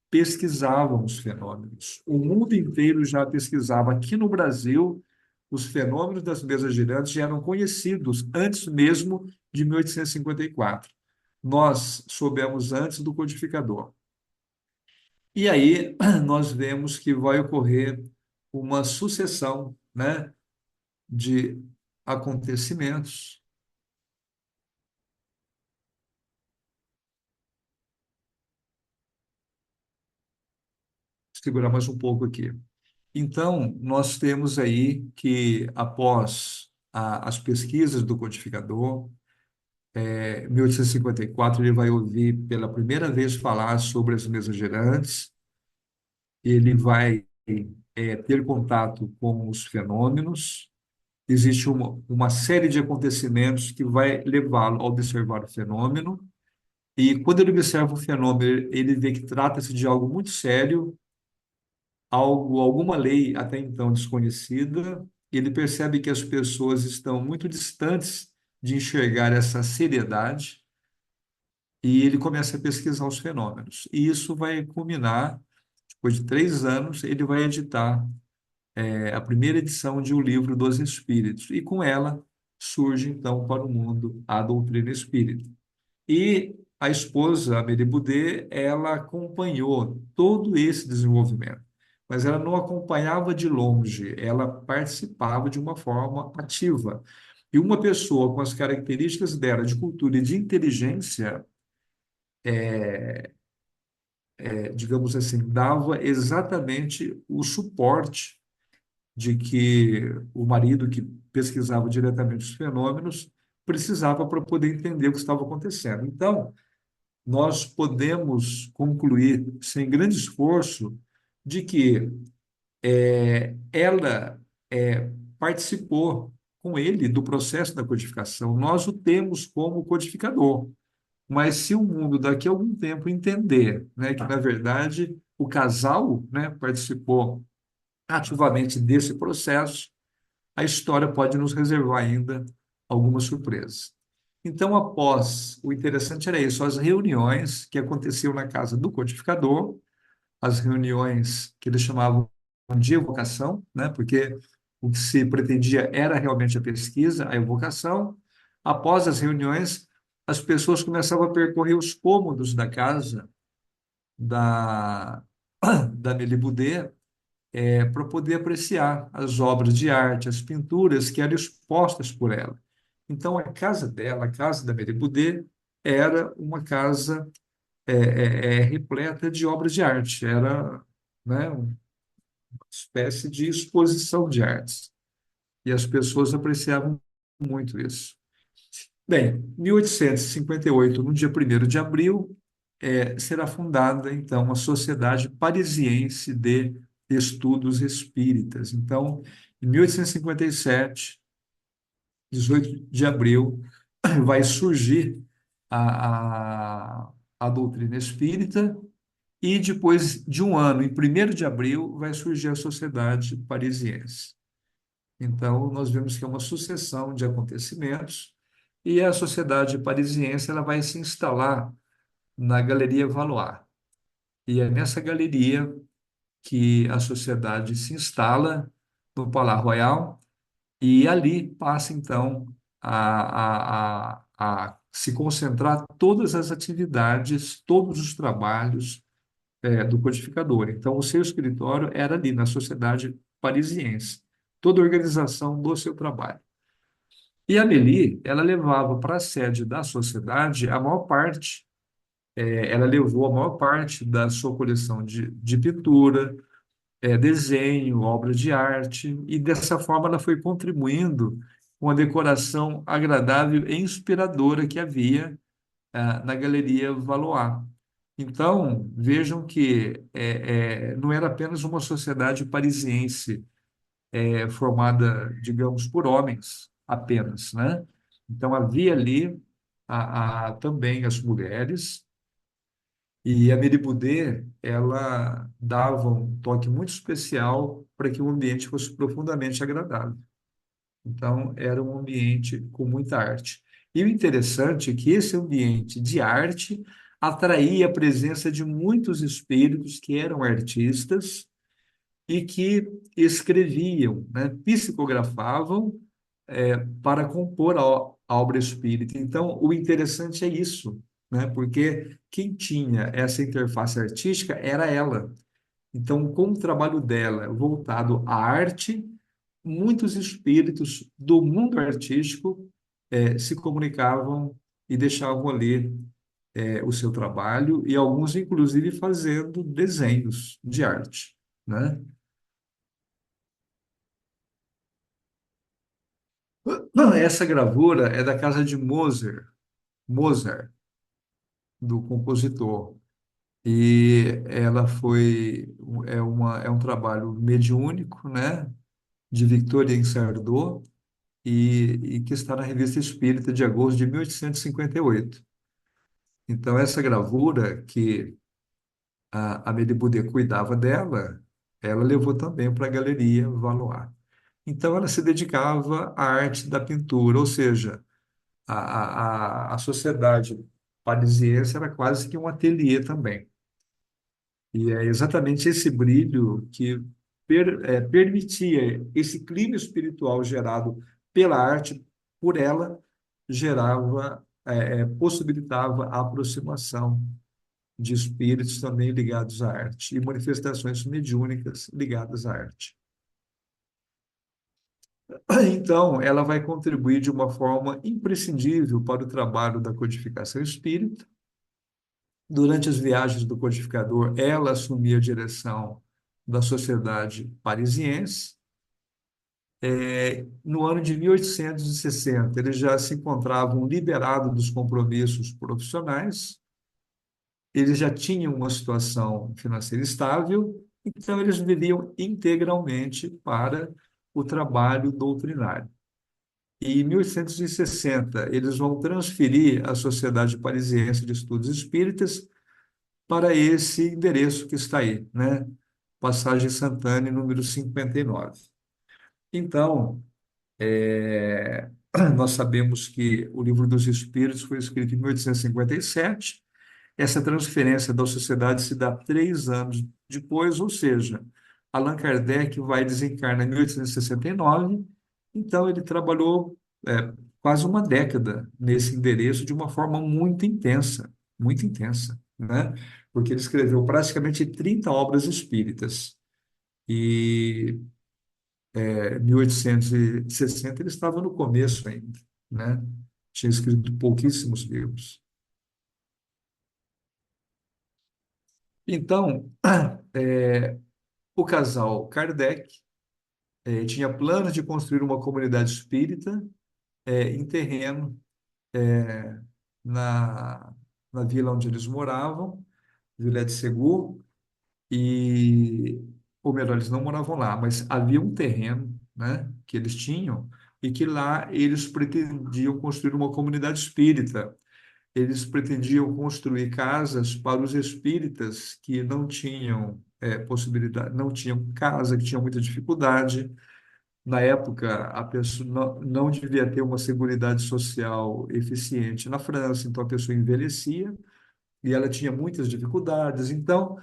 pesquisavam os fenômenos. O mundo inteiro já pesquisava. Aqui no Brasil, os fenômenos das mesas girantes já eram conhecidos antes mesmo de 1854. Nós soubemos antes do codificador. E aí nós vemos que vai ocorrer uma sucessão, né, de acontecimentos. Vou segurar mais um pouco aqui. Então, nós temos aí que, após as pesquisas do codificador, em 1854, ele vai ouvir pela primeira vez falar sobre as mesas girantes, ele vai ter contato com os fenômenos, existe uma série de acontecimentos que vai levá-lo a observar o fenômeno, e quando ele observa o fenômeno, ele vê que trata-se de algo muito sério, alguma lei até então desconhecida, e ele percebe que as pessoas estão muito distantes de enxergar essa seriedade, e ele começa a pesquisar os fenômenos. E isso vai culminar, depois de 3 anos, ele vai editar a primeira edição de O Livro dos Espíritos, e com ela surge, então, para o mundo a doutrina espírita. E a esposa, Amélie Boudet, ela acompanhou todo esse desenvolvimento, mas ela não acompanhava de longe, ela participava de uma forma ativa. E uma pessoa com as características dela, de cultura e de inteligência, digamos assim, dava exatamente o suporte de que o marido, que pesquisava diretamente os fenômenos, precisava para poder entender o que estava acontecendo. Então, nós podemos concluir, sem grande esforço, de que ela participou com ele do processo da codificação. Nós o temos como codificador. Mas se o mundo daqui a algum tempo entender, né, que, na verdade, o casal, né, participou ativamente desse processo, a história pode nos reservar ainda algumas surpresas. Então, após, o interessante era isso, as reuniões que aconteciam na casa do codificador, as reuniões que eles chamavam de evocação, né? Porque o que se pretendia era realmente a pesquisa, a evocação. Após as reuniões, as pessoas começavam a percorrer os cômodos da casa da, da Amélie Boudet, para poder apreciar as obras de arte, as pinturas que eram expostas por ela. Então, a casa dela, a casa da Amélie Boudet, era uma casa repleta de obras de arte, era, né, uma espécie de exposição de artes. E as pessoas apreciavam muito isso. Bem, 1858, no dia 1º de abril, será fundada, então, a Sociedade Parisiense de Estudos Espíritas. Então, em 1857, 18 de abril, vai surgir a doutrina espírita, e depois de um ano, em 1º de abril, vai surgir a Sociedade Parisiense. Então, nós vemos que é uma sucessão de acontecimentos, e a Sociedade Parisiense ela vai se instalar na Galeria Valois. E é nessa galeria que a sociedade se instala no Palais Royal, e ali passa, então, a se concentrar todas as atividades, todos os trabalhos do codificador. Então, o seu escritório era ali, na Sociedade Parisiense, toda a organização do seu trabalho. E a Amélie, ela levava para a sede da sociedade a maior parte ela levou a maior parte da sua coleção de pintura, desenho, obras de arte, e dessa forma ela foi contribuindo com a decoração agradável e inspiradora que havia na Galeria Valois. Então, vejam que não era apenas uma sociedade parisiense formada, digamos, por homens apenas, né? Então, havia ali também as mulheres, e a Amélie Boudet, ela dava um toque muito especial para que o ambiente fosse profundamente agradável. Então, era um ambiente com muita arte. E o interessante é que esse ambiente de arte atraía a presença de muitos espíritos que eram artistas e que escreviam, né, psicografavam, para compor a obra espírita. Então, o interessante é isso, né, porque quem tinha essa interface artística era ela. Então, com o trabalho dela voltado à arte, muitos espíritos do mundo artístico se comunicavam e deixavam ali o seu trabalho, e alguns, inclusive, fazendo desenhos de arte, né? Não, essa gravura é da casa de Mozart, do compositor. E ela é um trabalho mediúnico, né, de Victorien Sardou, e que está na Revista Espírita de agosto de 1858. Então, essa gravura que a Amélie Boudet cuidava dela, ela levou também para a Galeria Valois. Então, ela se dedicava à arte da pintura, ou seja, a sociedade parisiense era quase que um ateliê também. E é exatamente esse brilho que permitia esse clima espiritual gerado pela arte, por ela, possibilitava a aproximação de espíritos também ligados à arte e manifestações mediúnicas ligadas à arte. Então, ela vai contribuir de uma forma imprescindível para o trabalho da codificação espírita. Durante as viagens do codificador, ela assumia a direção da Sociedade Parisiense. No ano de 1860, eles já se encontravam liberados dos compromissos profissionais, eles já tinham uma situação financeira estável, então eles viviam integralmente para o trabalho doutrinário. E em 1860, eles vão transferir a Sociedade Parisiense de Estudos Espíritas para esse endereço que está aí, né? Passagem Santana, número 59. Então, nós sabemos que o Livro dos Espíritos foi escrito em 1857. Essa transferência da sociedade se dá 3 anos depois, ou seja, Allan Kardec vai desencarnar em 1869, então ele trabalhou quase uma década nesse endereço de uma forma muito intensa, né? Porque ele escreveu praticamente 30 obras espíritas. E em 1860 ele estava no começo ainda, né? Tinha escrito pouquíssimos livros. Então, o casal Kardec tinha planos de construir uma comunidade espírita em terreno na, na vila onde eles moravam, Vila de Segur, ou melhor, eles não moravam lá, mas havia um terreno, né, que eles tinham, e que lá eles pretendiam construir uma comunidade espírita. Eles pretendiam construir casas para os espíritas que não tinham possibilidade, não tinham casa, que tinham muita dificuldade. Na época, a pessoa não devia ter uma seguridade social eficiente na França, então a pessoa envelhecia e ela tinha muitas dificuldades. Então,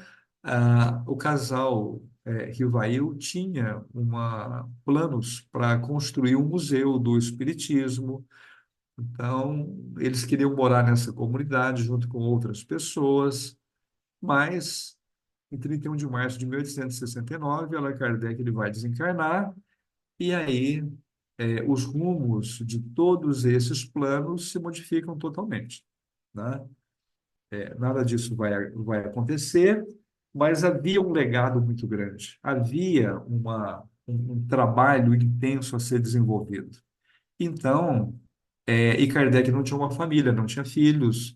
o casal Rivail tinha planos para construir um museu do espiritismo. Então, eles queriam morar nessa comunidade junto com outras pessoas, mas em 31 de março de 1869, Allan Kardec ele vai desencarnar, e aí os rumos de todos esses planos se modificam totalmente, né? nada disso vai acontecer, mas havia um legado muito grande, havia um trabalho intenso a ser desenvolvido. Então, e Kardec não tinha uma família, não tinha filhos,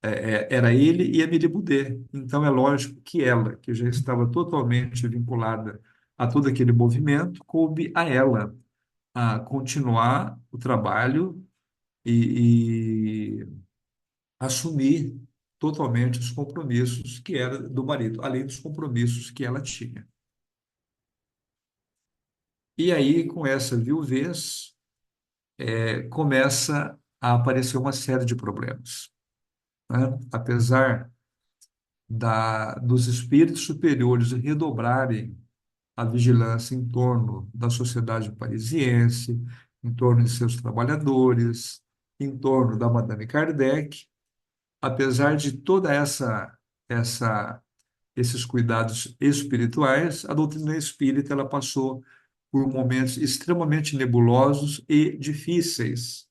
era ele e Emily Boudet. Então, é lógico que ela, que já estava totalmente vinculada a todo aquele movimento, coube a ela a continuar o trabalho e assumir totalmente os compromissos que era do marido, além dos compromissos que ela tinha. E aí, com essa viuvez, começa a aparecer uma série de problemas, né? Apesar dos espíritos superiores redobrarem a vigilância em torno da sociedade parisiense, em torno de seus trabalhadores, em torno da Madame Kardec, apesar de toda essa esses cuidados espirituais, a doutrina espírita ela passou por momentos extremamente nebulosos e difíceis.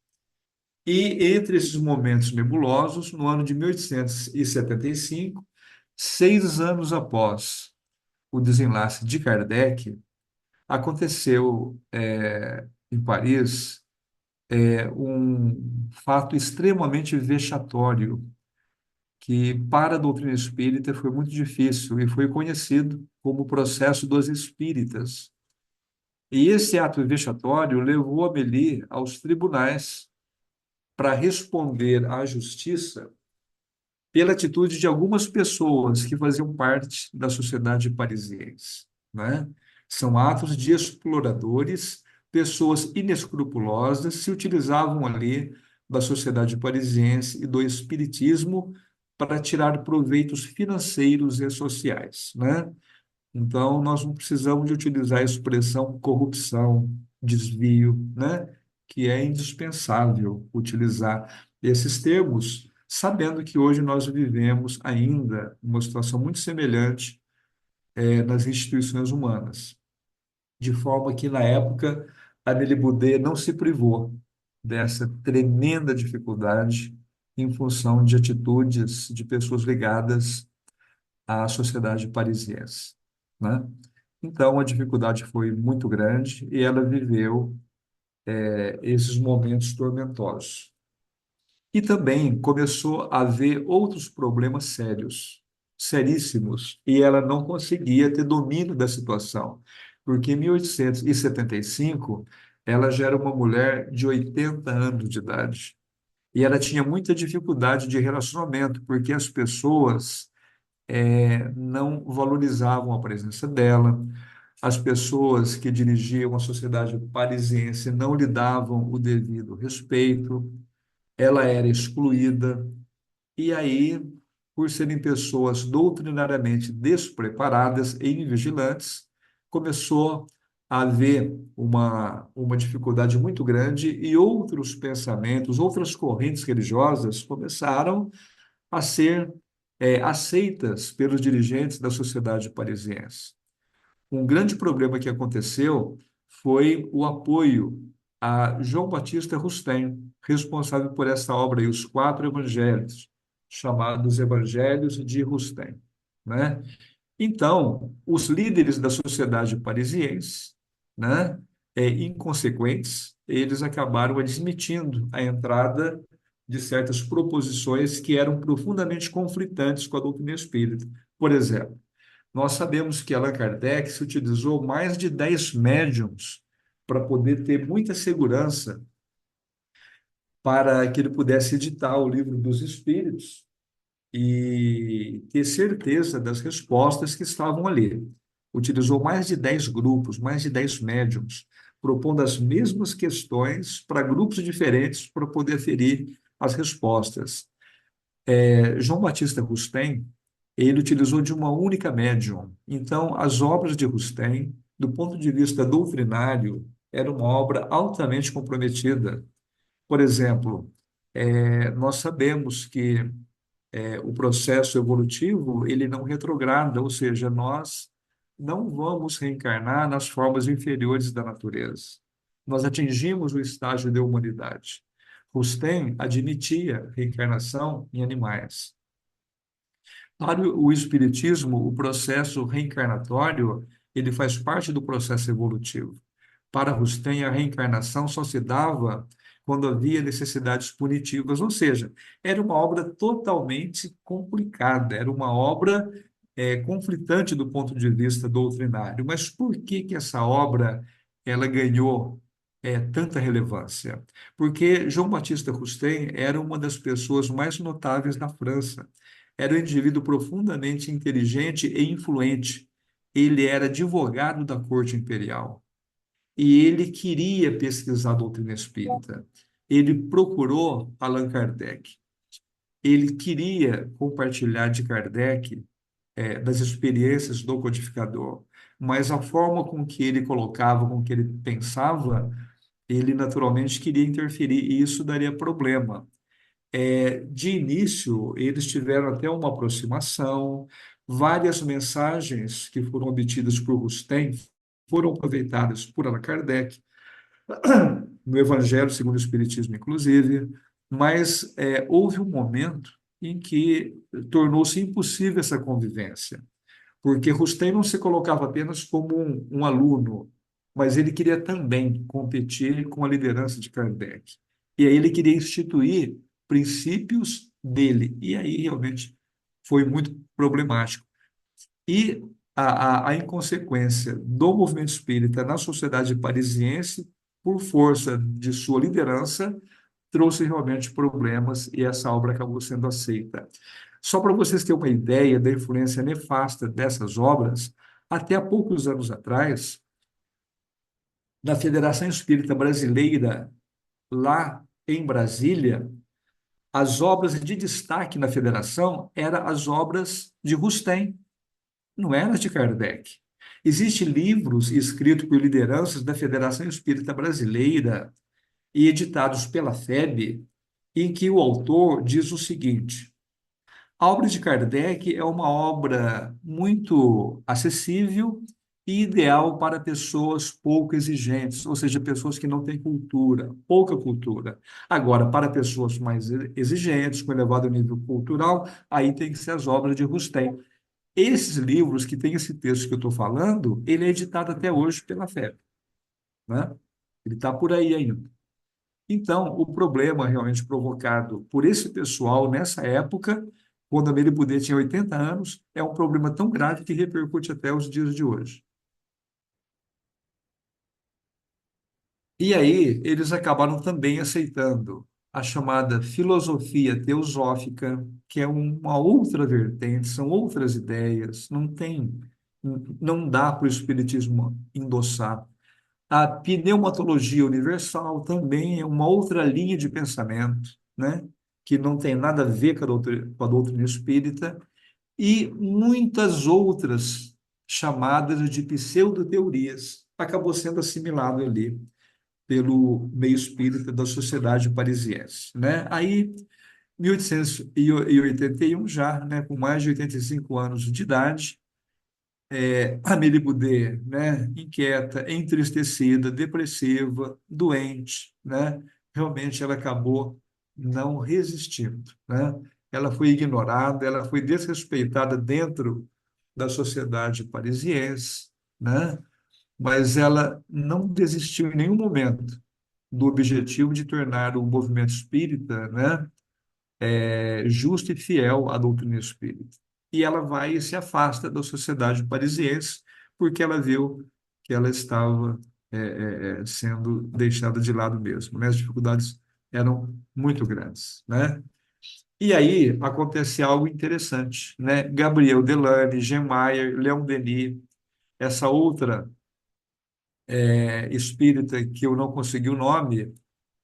E entre esses momentos nebulosos, no ano de 1875, 6 anos após o desenlace de Kardec, aconteceu em Paris um fato extremamente vexatório que para a doutrina espírita foi muito difícil e foi conhecido como o processo dos espíritas. E esse ato vexatório levou Amélie aos tribunais para responder à justiça pela atitude de algumas pessoas que faziam parte da sociedade parisiense, né? São atos de exploradores, pessoas inescrupulosas se utilizavam ali da sociedade parisiense e do espiritismo para tirar proveitos financeiros e sociais, né? Então, nós não precisamos de utilizar a expressão corrupção, desvio, né? Que é indispensável utilizar esses termos, sabendo que hoje nós vivemos ainda uma situação muito semelhante nas instituições humanas, de forma que, na época, a Amélie Boudet não se privou dessa tremenda dificuldade em função de atitudes de pessoas ligadas à sociedade parisiense, né? Então, a dificuldade foi muito grande e ela viveu esses momentos tormentosos. E também começou a haver outros problemas sérios, seríssimos, e ela não conseguia ter domínio da situação, porque em 1875 ela já era uma mulher de 80 anos de idade. E ela tinha muita dificuldade de relacionamento, porque as pessoas não valorizavam a presença dela, as pessoas que dirigiam a sociedade parisiense não lhe davam o devido respeito, ela era excluída, e aí, por serem pessoas doutrinariamente despreparadas e invigilantes, começou a haver uma dificuldade muito grande e outros pensamentos, outras correntes religiosas começaram a ser aceitas pelos dirigentes da sociedade parisiense. Um grande problema que aconteceu foi o apoio a João Batista Rustem, responsável por essa obra, e os 4 evangelhos, chamados Evangelhos de Rustem, né? Então, os líderes da sociedade parisiense, né, inconsequentes, eles acabaram admitindo a entrada de certas proposições que eram profundamente conflitantes com a doutrina espírita. Por exemplo, nós sabemos que Allan Kardec se utilizou mais de 10 médiums para poder ter muita segurança para que ele pudesse editar o livro dos Espíritos e ter certeza das respostas que estavam ali. Utilizou mais de 10 grupos, mais de 10 médiums, propondo as mesmas questões para grupos diferentes para poder aferir as respostas. João Batista Rustem, ele utilizou de uma única médium. Então, as obras de Rustem, do ponto de vista doutrinário, era uma obra altamente comprometida. Por exemplo, nós sabemos que o processo evolutivo ele não retrograda, ou seja, nós não vamos reencarnar nas formas inferiores da natureza. Nós atingimos o estágio de humanidade. Rustem admitia reencarnação em animais. Para o espiritismo, o processo reencarnatório, ele faz parte do processo evolutivo. Para Rustem, a reencarnação só se dava quando havia necessidades punitivas, ou seja, era uma obra totalmente complicada, era uma obra conflitante do ponto de vista doutrinário. Mas por que que essa obra ela ganhou tanta relevância? Porque João Batista Rustem era uma das pessoas mais notáveis da França. Era um indivíduo profundamente inteligente e influente. Ele era advogado da corte imperial e ele queria pesquisar a doutrina espírita. Ele procurou Allan Kardec. Ele queria compartilhar de Kardec das experiências do codificador, mas a forma com que ele colocava, com que ele pensava, ele naturalmente queria interferir e isso daria problema. De início, eles tiveram até uma aproximação, várias mensagens que foram obtidas por Rustem foram aproveitadas por Allan Kardec, no Evangelho segundo o Espiritismo, inclusive, mas houve um momento em que tornou-se impossível essa convivência, porque Rustem não se colocava apenas como um aluno, mas ele queria também competir com a liderança de Kardec. E aí ele queria instituir princípios dele, e aí realmente foi muito problemático. E a inconsequência do movimento espírita na sociedade parisiense, por força de sua liderança, trouxe realmente problemas e essa obra acabou sendo aceita. Só para vocês terem uma ideia da influência nefasta dessas obras, até há poucos anos atrás, na Federação Espírita Brasileira, lá em Brasília, as obras de destaque na federação eram as obras de Rustem, não eram as de Kardec. Existem livros escritos por lideranças da Federação Espírita Brasileira e editados pela FEB, em que o autor diz o seguinte: a obra de Kardec é uma obra muito acessível e ideal para pessoas pouco exigentes, ou seja, pessoas que não têm cultura, pouca cultura. Agora, para pessoas mais exigentes, com elevado nível cultural, aí tem que ser as obras de Rustem. Esses livros que têm esse texto que eu estou falando, ele é editado até hoje pela FEB, né? Ele está por aí ainda. Então, o problema realmente provocado por esse pessoal nessa época, quando a Amélie Boudet tinha 80 anos, é um problema tão grave que repercute até os dias de hoje. E aí, eles acabaram também aceitando a chamada filosofia teosófica, que é uma outra vertente, são outras ideias, não dá para o espiritismo endossar. A pneumatologia universal também é uma outra linha de pensamento, né? Que não tem nada a ver com a doutrina espírita, e muitas outras chamadas de pseudo-teorias acabou sendo assimilado ali pelo meio espírita da sociedade parisiense, né? Aí, 1881 já, né, com mais de 85 anos de idade, Amélie Boudet, né, inquieta, entristecida, depressiva, doente, né? Realmente ela acabou não resistindo, né? Ela foi ignorada, ela foi desrespeitada dentro da sociedade parisiense, né? Mas ela não desistiu em nenhum momento do objetivo de tornar o movimento espírita, né, justo e fiel à doutrina espírita. E ela vai e se afasta da sociedade parisiense porque ela viu que ela estava sendo deixada de lado mesmo, né? As dificuldades eram muito grandes, né? E aí acontece algo interessante, né? Gabriel Delane, Jean Mayer, Leon Denis, essa outra espírita que eu não consegui o nome,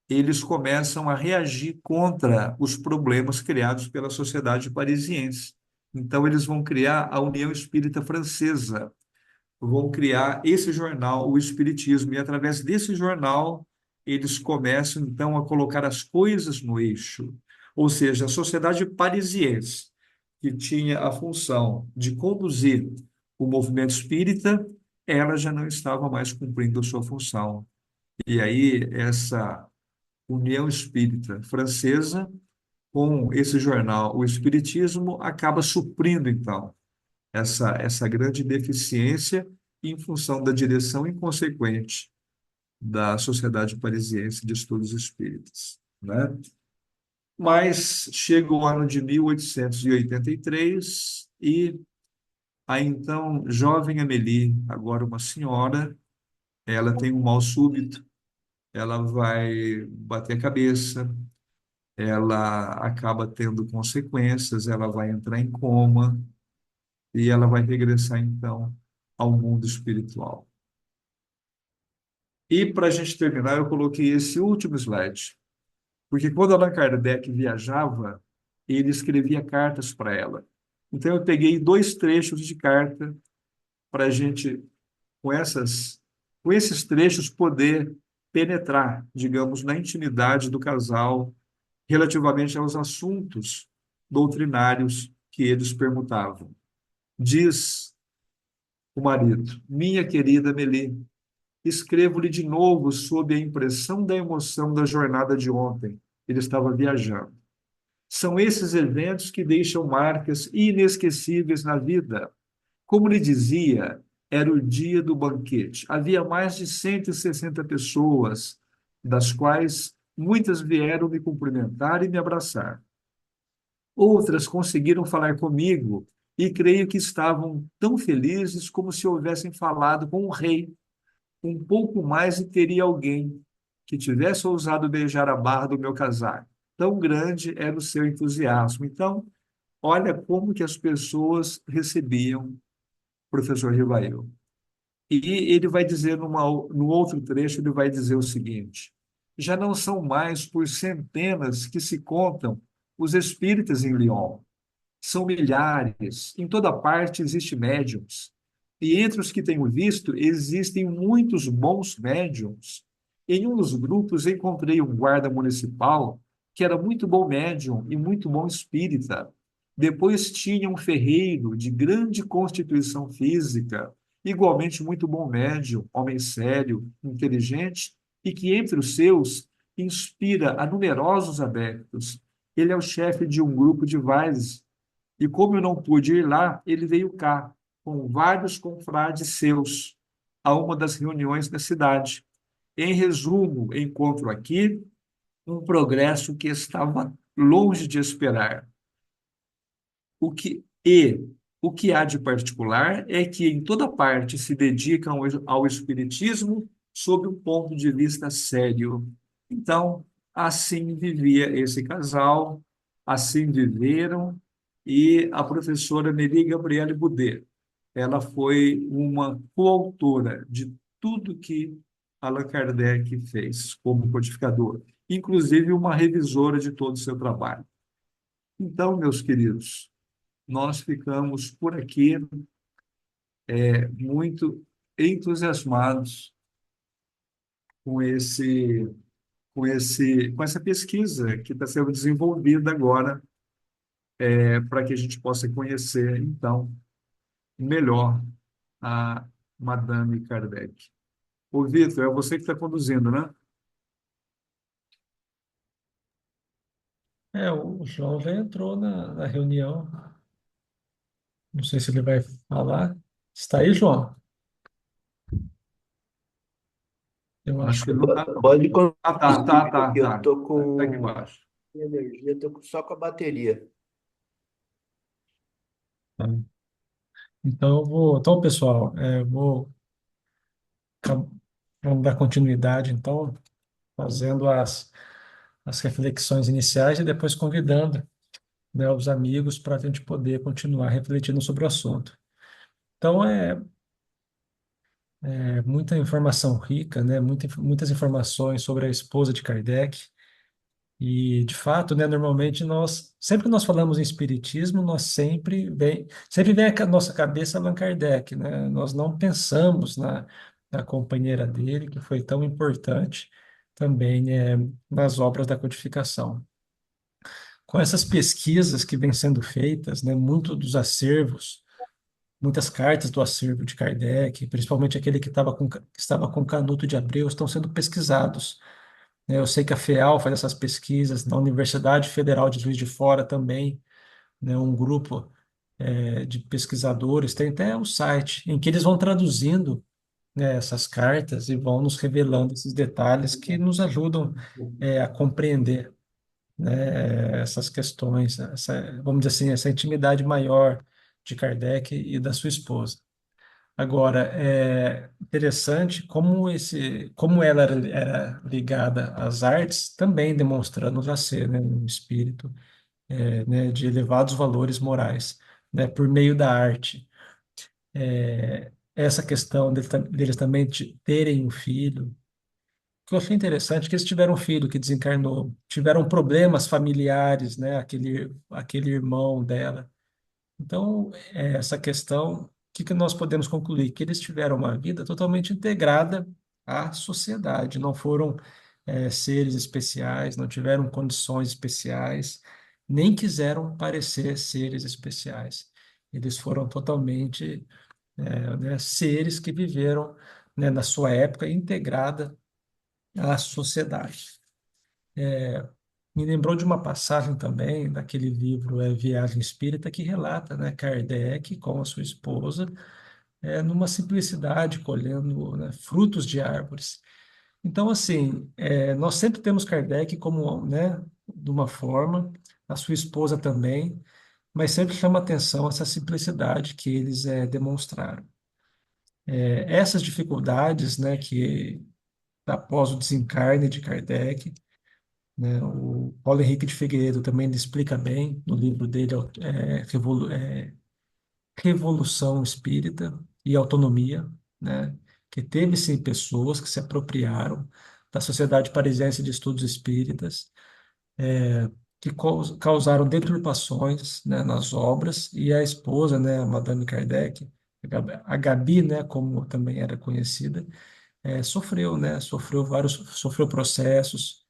eles começam a reagir contra os problemas criados pela sociedade parisiense. Então, eles vão criar a União Espírita Francesa, vão criar esse jornal, o Espiritismo, e através desse jornal, eles começam, então, a colocar as coisas no eixo. Ou seja, a sociedade parisiense, que tinha a função de conduzir o movimento espírita, ela já não estava mais cumprindo a sua função. E aí, essa União Espírita Francesa com esse jornal, o Espiritismo acaba suprindo, então, essa grande deficiência em função da direção inconsequente da Sociedade Parisiense de Estudos Espíritas, né? Mas chega o ano de 1883 e a então jovem Amélie, agora uma senhora, ela tem um mal súbito, ela vai bater a cabeça, ela acaba tendo consequências, ela vai entrar em coma e ela vai regressar então ao mundo espiritual. E para a gente terminar, eu coloquei esse último slide, porque quando Allan Kardec viajava, ele escrevia cartas para ela. Então eu peguei dois trechos de carta para a gente, com com esses trechos, poder penetrar, digamos, na intimidade do casal relativamente aos assuntos doutrinários que eles permutavam. Diz o marido: minha querida Amélie, escrevo-lhe de novo sob a impressão da emoção da jornada de ontem. Ele estava viajando. São esses eventos que deixam marcas inesquecíveis na vida. Como lhe dizia, era o dia do banquete. Havia mais de 160 pessoas, das quais muitas vieram me cumprimentar e me abraçar. Outras conseguiram falar comigo e creio que estavam tão felizes como se houvessem falado com um rei. Um pouco mais e teria alguém que tivesse ousado beijar a barra do meu casaco. Tão grande era o seu entusiasmo. Então, olha como que as pessoas recebiam o professor Rivail. E ele vai dizer no outro trecho, ele vai dizer o seguinte: já não são mais por centenas que se contam os espíritas em Lyon. São milhares. Em toda parte existe médiums. E entre os que tenho visto, existem muitos bons médiums. Em um dos grupos encontrei um guarda municipal que era muito bom médium e muito bom espírita. Depois tinha um ferreiro de grande constituição física, igualmente muito bom médium, homem sério, inteligente, e que entre os seus inspira a numerosos adeptos. Ele é o chefe de um grupo de vales e como eu não pude ir lá, ele veio cá, com vários confrades seus, a uma das reuniões da cidade. Em resumo, encontro aqui um progresso que estava longe de esperar. O que, e o que há de particular é que em toda parte se dedicam ao espiritismo sob um ponto de vista sério. Então, assim vivia esse casal, assim viveram, e a professora Nelly Gabriele Boudet, ela foi uma coautora de tudo que Allan Kardec fez como codificador, inclusive uma revisora de todo o seu trabalho. Então, meus queridos, nós ficamos por aqui muito entusiasmados com com essa pesquisa que está sendo desenvolvida agora, para que a gente possa conhecer, então, melhor a Madame Kardec. Ô, Vitor, é você que está conduzindo, né? O João já entrou na reunião. Não sei se ele vai falar. Está aí, João? Eu Acho acho que que ele não está, não. Pode Ah, tá. eu tô Tá aqui com embaixo. energia, tô só com a bateria. não. Então, eu vou. Então, pessoal, acab- vamos dar continuidade, então, fazendo as reflexões iniciais e depois convidando, né, os amigos para a gente poder continuar refletindo sobre o assunto. Então, é muita informação rica, né, muitas informações sobre a esposa de Kardec. E, de fato, né, normalmente sempre que nós falamos em espiritismo, nós sempre vem à nossa cabeça Allan Kardec, né? Nós não pensamos na companheira dele, que foi tão importante também, nas obras da codificação. Com essas pesquisas que vêm sendo feitas, né, muito dos acervos, muitas cartas do acervo de Kardec, principalmente aquele que estava com Canuto de Abreu, estão sendo pesquisados. né? Eu sei que a FEAL faz essas pesquisas, na Universidade Federal de Juiz de Fora também, né? Um grupo de pesquisadores, tem até um site em que eles vão traduzindo, né, essas cartas e vão nos revelando esses detalhes que nos ajudam a compreender, né, essas questões, vamos dizer assim, essa intimidade maior de Kardec e da sua esposa. Agora, é interessante como ela era ligada às artes, também demonstrando já ser, né, um espírito, né, de elevados valores morais, né, por meio da arte. Essa questão deles também terem um filho, o que eu achei interessante é que eles tiveram um filho que desencarnou, tiveram problemas familiares, né, aquele irmão dela. Então, essa questão, o que que nós podemos concluir? Que eles tiveram uma vida totalmente integrada à sociedade, não foram, seres especiais, não tiveram condições especiais, nem quiseram parecer seres especiais. Eles foram totalmente, né, seres que viveram, né, na sua época integrada à sociedade. Me lembrou de uma passagem também daquele livro Viagem Espírita que relata, né, Kardec com a sua esposa numa simplicidade colhendo, né, frutos de árvores. Então, assim, nós sempre temos Kardec como, né, de uma forma, a sua esposa também, mas sempre chama atenção essa simplicidade que eles demonstraram. Essas dificuldades, né, que após o desencarne de Kardec, né? O Paulo Henrique de Figueiredo também ele explica bem no livro dele, Revolução Espírita e Autonomia, né? Que teve sim pessoas que se apropriaram da Sociedade Parisiense de Estudos Espíritas, que causaram deturpações, né, nas obras, e a esposa, né, a Madame Kardec, a Gabi, né, como também era conhecida, sofreu, né, sofreu processos,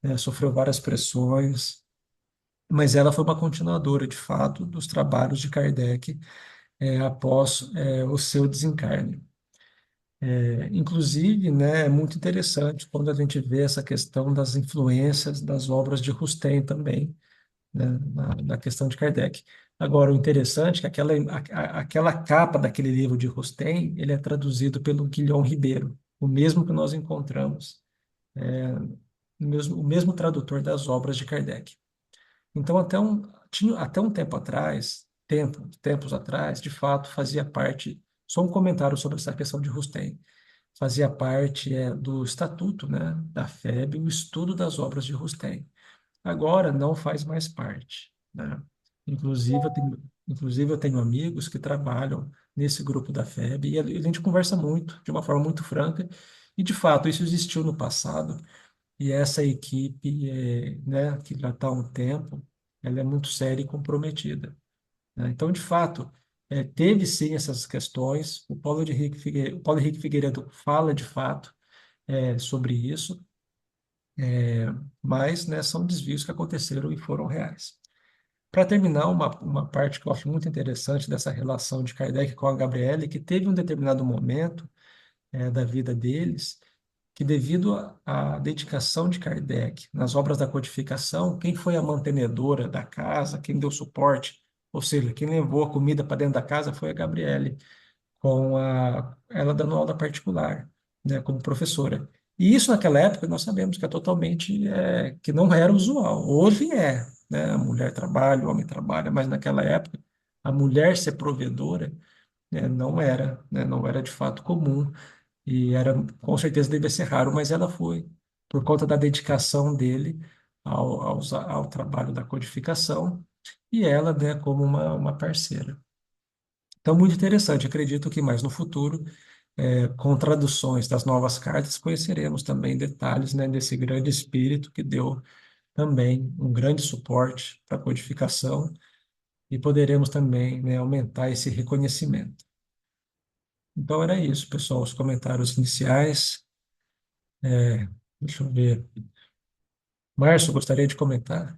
né, sofreu várias pressões, mas ela foi uma continuadora, de fato, dos trabalhos de Kardec após o seu desencarne. Inclusive, né, é muito interessante quando a gente vê essa questão das influências das obras de Rustem também, né, na questão de Kardec. Agora, o interessante é que aquela capa daquele livro de Rustem, ele é traduzido pelo Guilhom Ribeiro, o mesmo que nós encontramos, o mesmo tradutor das obras de Kardec. Então, até um tempo atrás, tempos atrás, de fato, fazia parte, só um comentário sobre essa questão de Rustem, fazia parte do estatuto, né, da FEB, o estudo das obras de Rustem. Agora não faz mais parte, né? Inclusive eu tenho amigos que trabalham nesse grupo da FEB e a gente conversa muito, de uma forma muito franca, e de fato isso existiu no passado, e essa equipe, né, que já está há um tempo, ela é muito séria e comprometida, né? Então, de fato, teve sim essas questões. O Paulo Henrique Figueiredo fala de fato sobre isso, mas, né, são desvios que aconteceram e foram reais. Para terminar, uma parte que eu acho muito interessante dessa relação de Kardec com a Gabriele, que teve um determinado momento da vida deles que devido à dedicação de Kardec nas obras da codificação, quem foi a mantenedora da casa, quem deu suporte, ou seja, quem levou a comida para dentro da casa foi a Gabriele, ela dando aula particular, né, como professora. E isso naquela época nós sabemos que é totalmente que não era usual. Hoje né? A mulher trabalha, o homem trabalha, mas naquela época a mulher ser provedora, não era, né, não era de fato comum e com certeza devia ser raro, mas ela foi, por conta da dedicação dele ao trabalho da codificação, e ela, né, como uma parceira. Então, muito interessante. Acredito que mais no futuro, com traduções das novas cartas, conheceremos também detalhes, né, desse grande espírito que deu também um grande suporte para a codificação e poderemos também, né, aumentar esse reconhecimento. Então, era isso, pessoal, os comentários iniciais. Deixa eu ver. Márcio, gostaria de comentar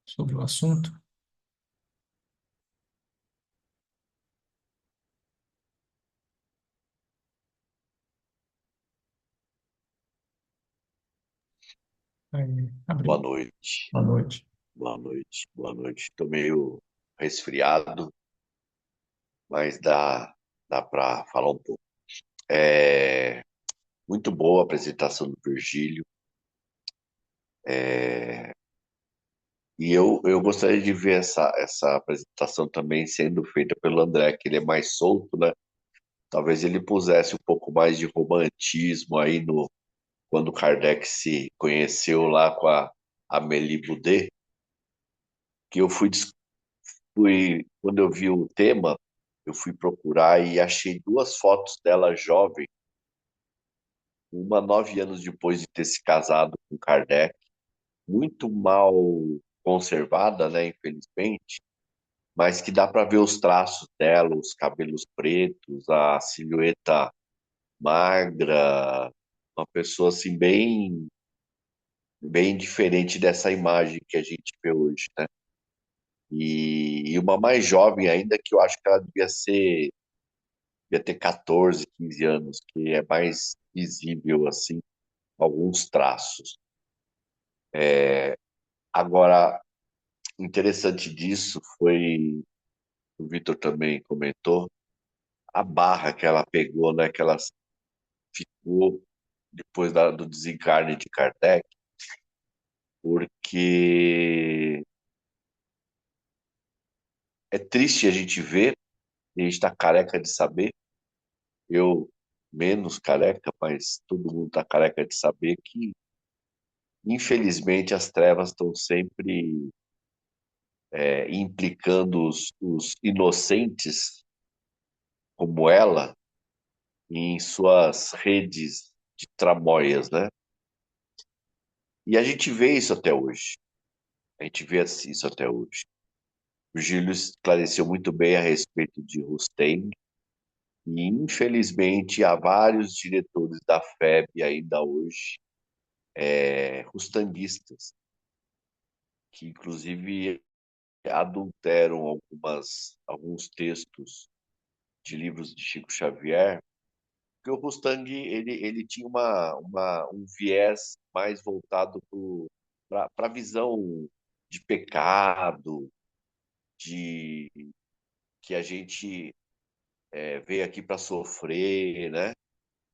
sobre o assunto? Aí, Boa abriu. noite, Boa noite. boa noite, boa noite. Estou meio resfriado, mas dá para falar um pouco. É muito boa a apresentação do Virgílio. E eu gostaria de ver essa apresentação também sendo feita pelo André, que ele é mais solto, né? Talvez ele pusesse um pouco mais de romantismo aí no quando Kardec se conheceu lá com a Amélie Boudet, que quando eu vi o tema, eu fui procurar e achei duas fotos dela jovem, uma 9 anos depois de ter se casado com Kardec, muito mal conservada, né, infelizmente, mas que dá para ver os traços dela, os cabelos pretos, a silhueta magra, uma pessoa assim bem diferente dessa imagem que a gente vê hoje, né? E uma mais jovem ainda, que eu acho que ela devia ter 14, 15 anos, que é mais visível, assim, alguns traços. Agora, o interessante disso foi, o Vitor também comentou, a barra que ela pegou, né, que ela ficou depois do desencarne de Kardec, porque é triste a gente ver, e a gente está careca de saber, eu menos careca, mas todo mundo está careca de saber que, infelizmente, as trevas estão sempre implicando os inocentes como ela em suas redes de tramóias, né? E a gente vê isso até hoje. A gente vê isso até hoje. O Gílio esclareceu muito bem a respeito de Rustem e, infelizmente, há vários diretores da FEB ainda hoje, rustanguistas, que, inclusive, adulteram alguns textos de livros de Chico Xavier, porque o Mustang ele tinha um viés mais voltado para a visão de pecado, de que a gente veio aqui para sofrer, né?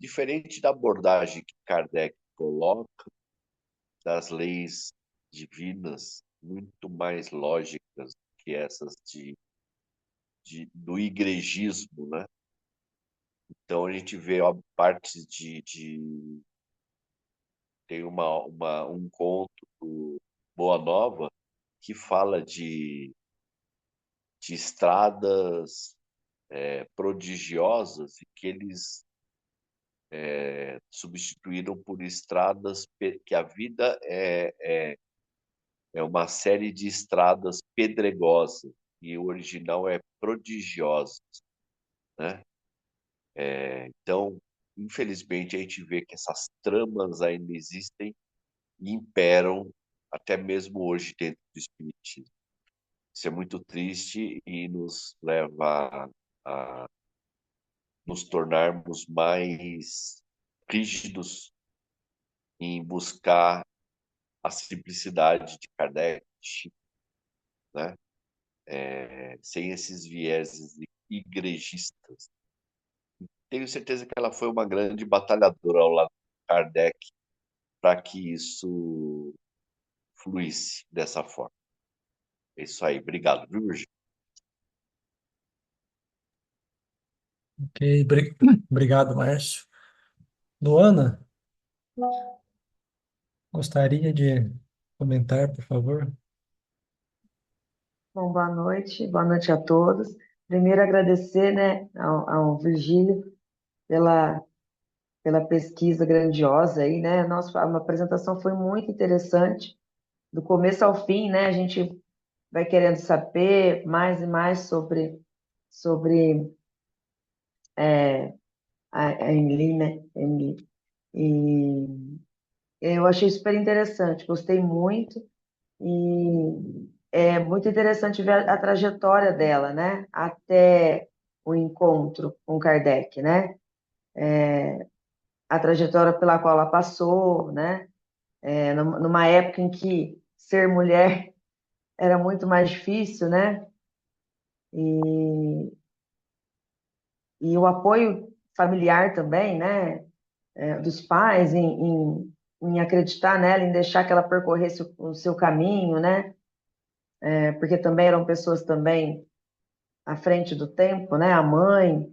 Diferente da abordagem que Kardec coloca das leis divinas, muito mais lógicas que essas do igrejismo, né? Então a gente vê ó, partes tem um conto do Boa Nova que fala de estradas prodigiosas e que eles substituíram por estradas que a vida é uma série de estradas pedregosas e o original é prodigiosa, né? Então, infelizmente, a gente vê que essas tramas ainda existem e imperam até mesmo hoje dentro do espiritismo. Isso é muito triste e nos leva a nos tornarmos mais rígidos em buscar a simplicidade de Kardec, né? Sem esses vieses igrejistas. Tenho certeza que ela foi uma grande batalhadora ao lado de Kardec para que isso fluísse dessa forma. É isso aí. Obrigado, viu, Virgílio? Ok, obrigado, Márcio. Luana, gostaria de comentar, por favor? Bom, boa noite a todos. Primeiro, agradecer, né, ao Virgílio pela pesquisa grandiosa aí, né? Nossa, a apresentação foi muito interessante, do começo ao fim, né? A gente vai querendo saber mais e mais sobre a Emily, né? Emily. E eu achei super interessante, gostei muito. E é muito interessante ver a trajetória dela, né? Até o encontro com Kardec, né? A trajetória pela qual ela passou, né? numa época em que ser mulher era muito mais difícil, né? E, e o apoio familiar também, né? Dos pais em acreditar nela, em deixar que ela percorresse o seu caminho, né? Porque também eram pessoas também à frente do tempo, né? A mãe.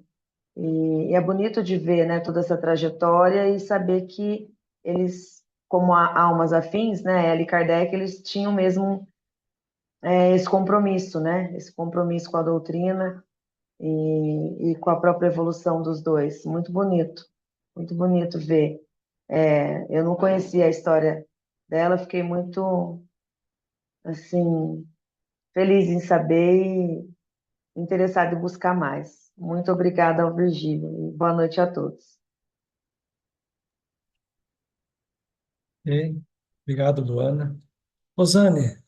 E é bonito de ver, né, toda essa trajetória e saber que eles, como almas afins, né, ela e Kardec, eles tinham mesmo esse compromisso, né? Esse compromisso com a doutrina e com a própria evolução dos dois. Muito bonito ver. Eu não conhecia a história dela, fiquei muito, assim, feliz em saber e interessada em buscar mais. Muito obrigada ao Virgílio e boa noite a todos. Ok. Obrigado, Luana. Rosane,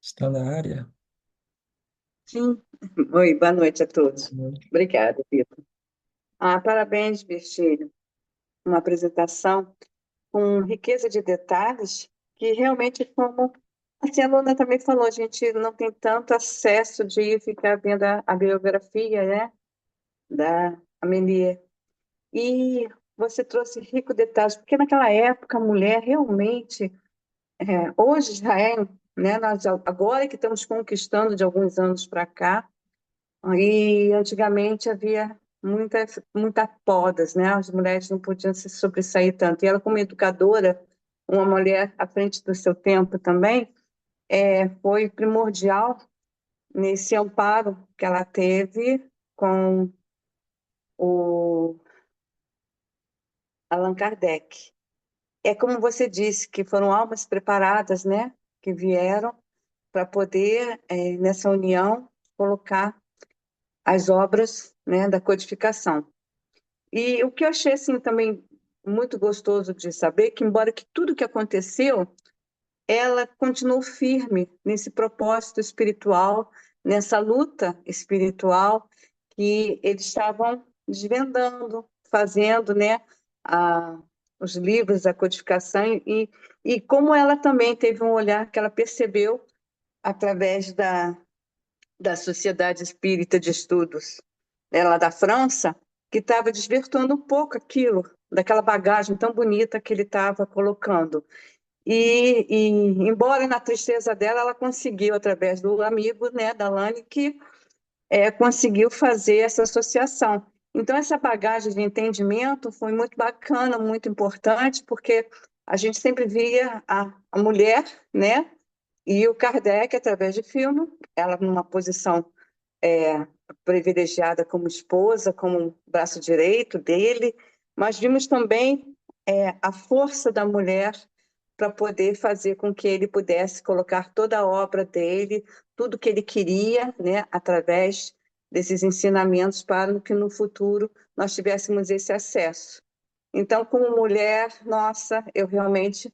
está na área? Sim. Oi, boa noite a todos. Obrigada, Vitor. Parabéns, Virgílio. Uma apresentação com riqueza de detalhes que realmente, como assim, a Luna também falou, a gente não tem tanto acesso de ficar vendo a biografia, né, da Amélie. E você trouxe rico detalhes, porque naquela época a mulher realmente, hoje já é, né, nós agora que estamos conquistando de alguns anos para cá. E antigamente havia muita podas, né? As mulheres não podiam se sobressair tanto. E ela, como educadora, uma mulher à frente do seu tempo também, foi primordial nesse amparo que ela teve com o Allan Kardec. É como você disse, que foram almas preparadas, né? Que vieram para poder, nessa união, colocar as obras, né, da codificação. E o que eu achei assim também muito gostoso de saber que embora que tudo que aconteceu, ela continuou firme nesse propósito espiritual, nessa luta espiritual que eles estavam desvendando, fazendo, né, a, os livros, a codificação e como ela também teve um olhar que ela percebeu através da Sociedade Espírita de Estudos, lá da França, que estava desvirtuando um pouco aquilo, daquela bagagem tão bonita que ele estava colocando. E, embora na tristeza dela, ela conseguiu, através do amigo, né, da Lani, que conseguiu fazer essa associação. Então, essa bagagem de entendimento foi muito bacana, muito importante, porque a gente sempre via a mulher, né, e o Kardec, através de filme, ela numa posição privilegiada como esposa, como braço direito dele, mas vimos também a força da mulher para poder fazer com que ele pudesse colocar toda a obra dele, tudo que ele queria, né, através desses ensinamentos para que no futuro nós tivéssemos esse acesso. Então, como mulher, nossa, eu realmente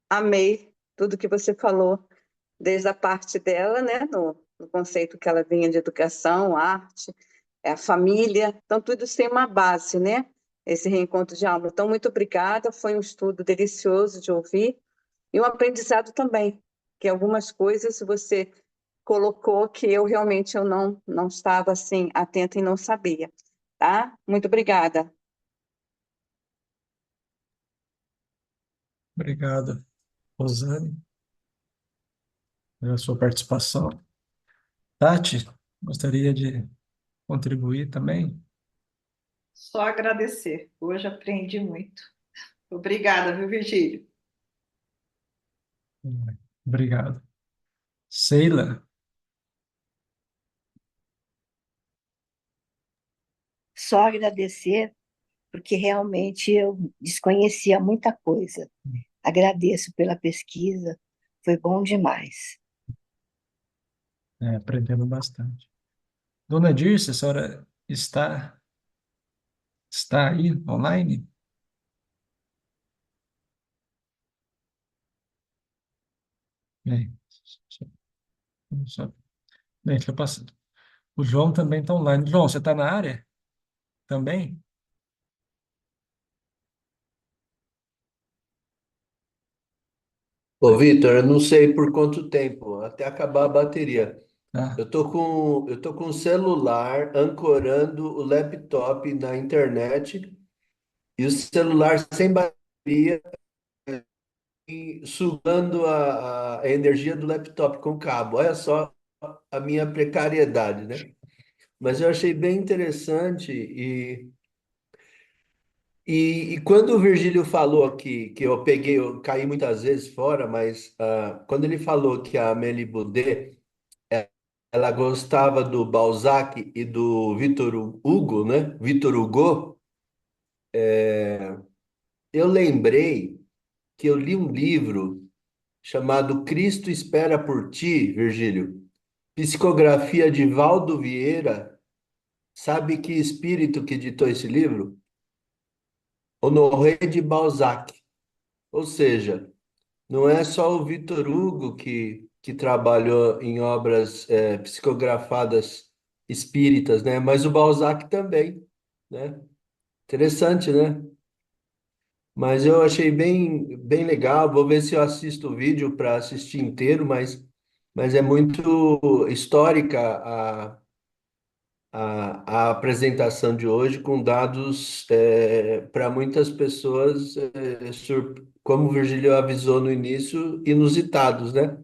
amei tudo que você falou desde a parte dela, né, no conceito que ela vinha de educação, arte, a família, então tudo isso tem uma base, né, esse reencontro de alma. Então, muito obrigada, foi um estudo delicioso de ouvir e um aprendizado também, que algumas coisas você colocou que eu realmente não estava assim atenta e não sabia, tá? Muito obrigada. Obrigado, Rosane, pela sua participação. Tati, gostaria de contribuir também? Só agradecer. Hoje aprendi muito. Obrigada, viu, Virgílio? Obrigado. Sheila, Só agradecer, porque realmente eu desconhecia muita coisa. Agradeço pela pesquisa, foi bom demais. aprendendo bastante. Dona Dirce, a senhora está aí online? Bem, só- só- bem, deixa eu passar. O João também está online. João, você está na área também? Ô, Vitor, eu não sei por quanto tempo, até acabar a bateria. Tá? Eu tô com o celular ancorando o laptop na internet e o celular sem bateria e sugando a energia do laptop com cabo. Olha só a minha precariedade, né? Mas eu achei bem interessante e quando o Virgílio falou aqui, que eu caí muitas vezes fora, mas quando ele falou que a Amélie Boudet, ela gostava do Balzac e do Victor Hugo, né? Victor Hugo, eu lembrei que eu li um livro chamado Cristo Espera por Ti, Virgílio. Psicografia de Valdo Vieira. Sabe que espírito que ditou esse livro? Honoré de Balzac. Ou seja, não é só o Victor Hugo que trabalhou em obras psicografadas espíritas, né? Mas o Balzac também, né? Interessante, né? Mas eu achei bem, bem legal. Vou ver se eu assisto o vídeo para assistir inteiro, mas é muito histórica a apresentação de hoje, com dados para muitas pessoas, como o Virgílio avisou no início, inusitados, né?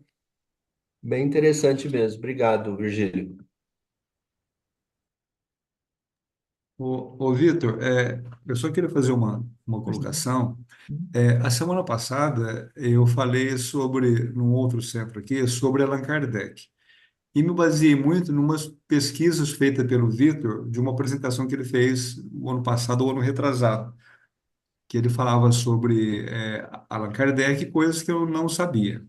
Bem interessante mesmo. Obrigado, Virgílio. Ô Vitor, eu só queria fazer uma colocação. A semana passada eu falei sobre, num outro centro aqui, sobre Allan Kardec. E me baseei muito em umas pesquisas feitas pelo Vitor, de uma apresentação que ele fez o ano passado ou ano retrasado, que ele falava sobre Allan Kardec e coisas que eu não sabia.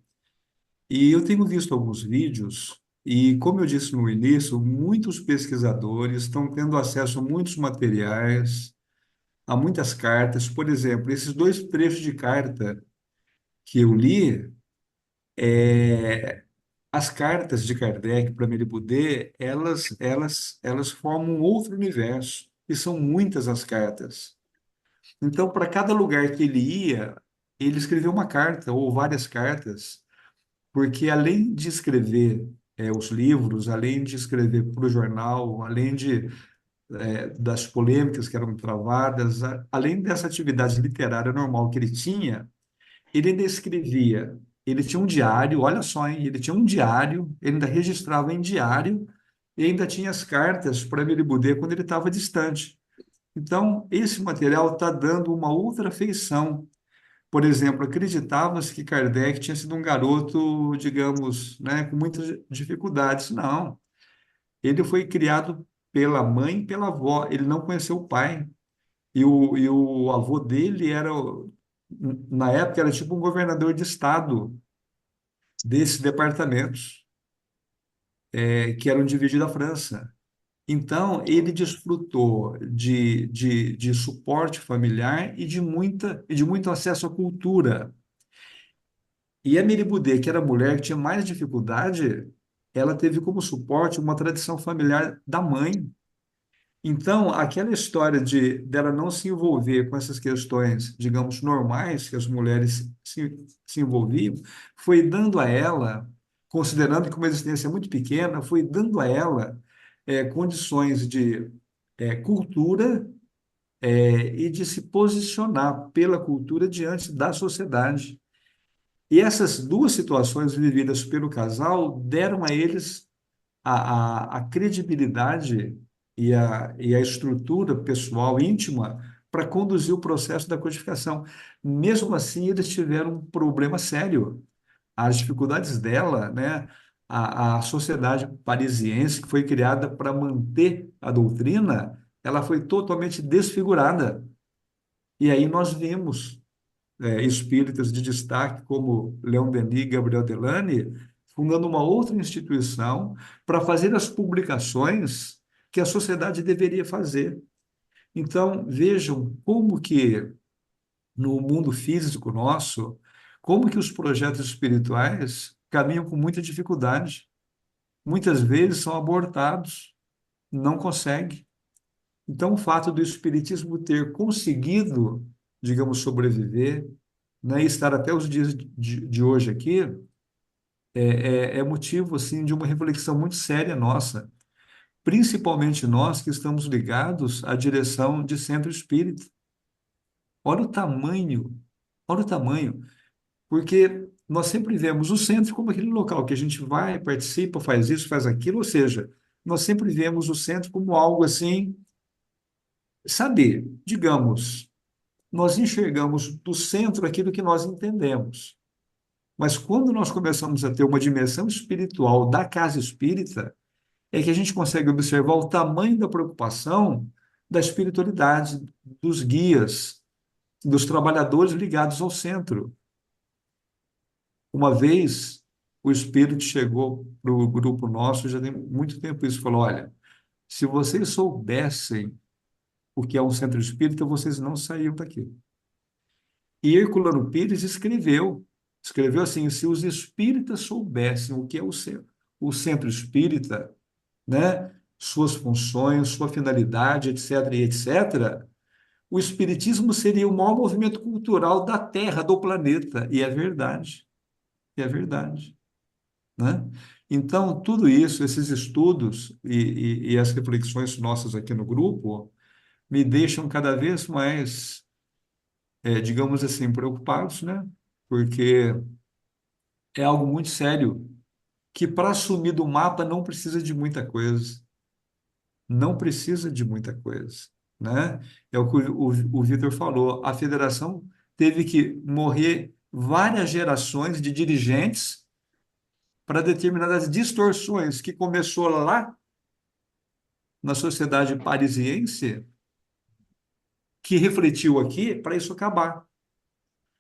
E eu tenho visto alguns vídeos, e como eu disse no início, muitos pesquisadores estão tendo acesso a muitos materiais, a muitas cartas. Por exemplo, esses dois trechos de carta que eu li, as cartas de Kardec para Meribudê, elas formam um outro universo, e são muitas as cartas. Então, para cada lugar que ele ia, ele escreveu uma carta ou várias cartas, porque além de escrever os livros, além de escrever para o jornal, além das polêmicas que eram travadas, além dessa atividade literária normal que ele tinha, ele ainda escrevia, ele tinha um diário, olha só, hein? Ele tinha um diário, ele ainda registrava em diário e ainda tinha as cartas para Meribudê quando ele estava distante. Então, esse material está dando uma outra feição. Por exemplo, acreditava-se que Kardec tinha sido um garoto, digamos, né, com muitas dificuldades. Não, ele foi criado pela mãe e pela avó, ele não conheceu o pai. E o avô dele na época, era tipo um governador de estado desses departamentos, que eram divididos da França. Então, ele desfrutou de suporte familiar e de muito acesso à cultura. E a Miribudê, que era a mulher que tinha mais dificuldade, ela teve como suporte uma tradição familiar da mãe. Então, aquela história de dela não se envolver com essas questões, digamos, normais que as mulheres se envolviam, foi dando a ela, considerando que uma existência muito pequena, foi dando a ela condições de cultura e de se posicionar pela cultura diante da sociedade. E essas duas situações vividas pelo casal deram a eles a credibilidade e a estrutura pessoal íntima para conduzir o processo da codificação. Mesmo assim, eles tiveram um problema sério. As dificuldades dela, né? A sociedade parisiense, que foi criada para manter a doutrina, ela foi totalmente desfigurada. E aí nós vimos espíritas de destaque como Leon Denis e Gabriel Delany, fundando uma outra instituição para fazer as publicações que a sociedade deveria fazer. Então, vejam como que no mundo físico nosso, como que os projetos espirituais caminham com muita dificuldade. Muitas vezes são abortados, não conseguem. Então, o fato do espiritismo ter conseguido, digamos, sobreviver, né, e estar até os dias de hoje aqui é motivo assim de uma reflexão muito séria nossa, principalmente nós que estamos ligados à direção de centro espírita. Olha o tamanho, olha o tamanho, porque nós sempre vemos o centro como aquele local que a gente vai, participa, faz isso, faz aquilo, ou seja, nós sempre vemos o centro como algo assim, saber, digamos, nós enxergamos do centro aquilo que nós entendemos. Mas quando nós começamos a ter uma dimensão espiritual da casa espírita, é que a gente consegue observar o tamanho da preocupação da espiritualidade, dos guias, dos trabalhadores ligados ao centro. Uma vez, o Espírito chegou para o grupo nosso, já tem muito tempo isso, falou, olha, se vocês soubessem o que é um centro espírita, vocês não saíam daqui. E Herculano Pires escreveu assim, se os espíritas soubessem o que é o centro espírita, né, suas funções, sua finalidade, etc., e etc., o espiritismo seria o maior movimento cultural da Terra, do planeta. E é verdade. E é verdade, né? Então, tudo isso, esses estudos e as reflexões nossas aqui no grupo, me deixam cada vez mais, digamos assim, preocupados, né? Porque é algo muito sério, que para assumir do mapa não precisa de muita coisa. Não precisa de muita coisa, né? É o que o Vitor falou, a federação teve que morrer várias gerações de dirigentes para determinadas distorções que começou lá na sociedade parisiense, que refletiu aqui para isso acabar.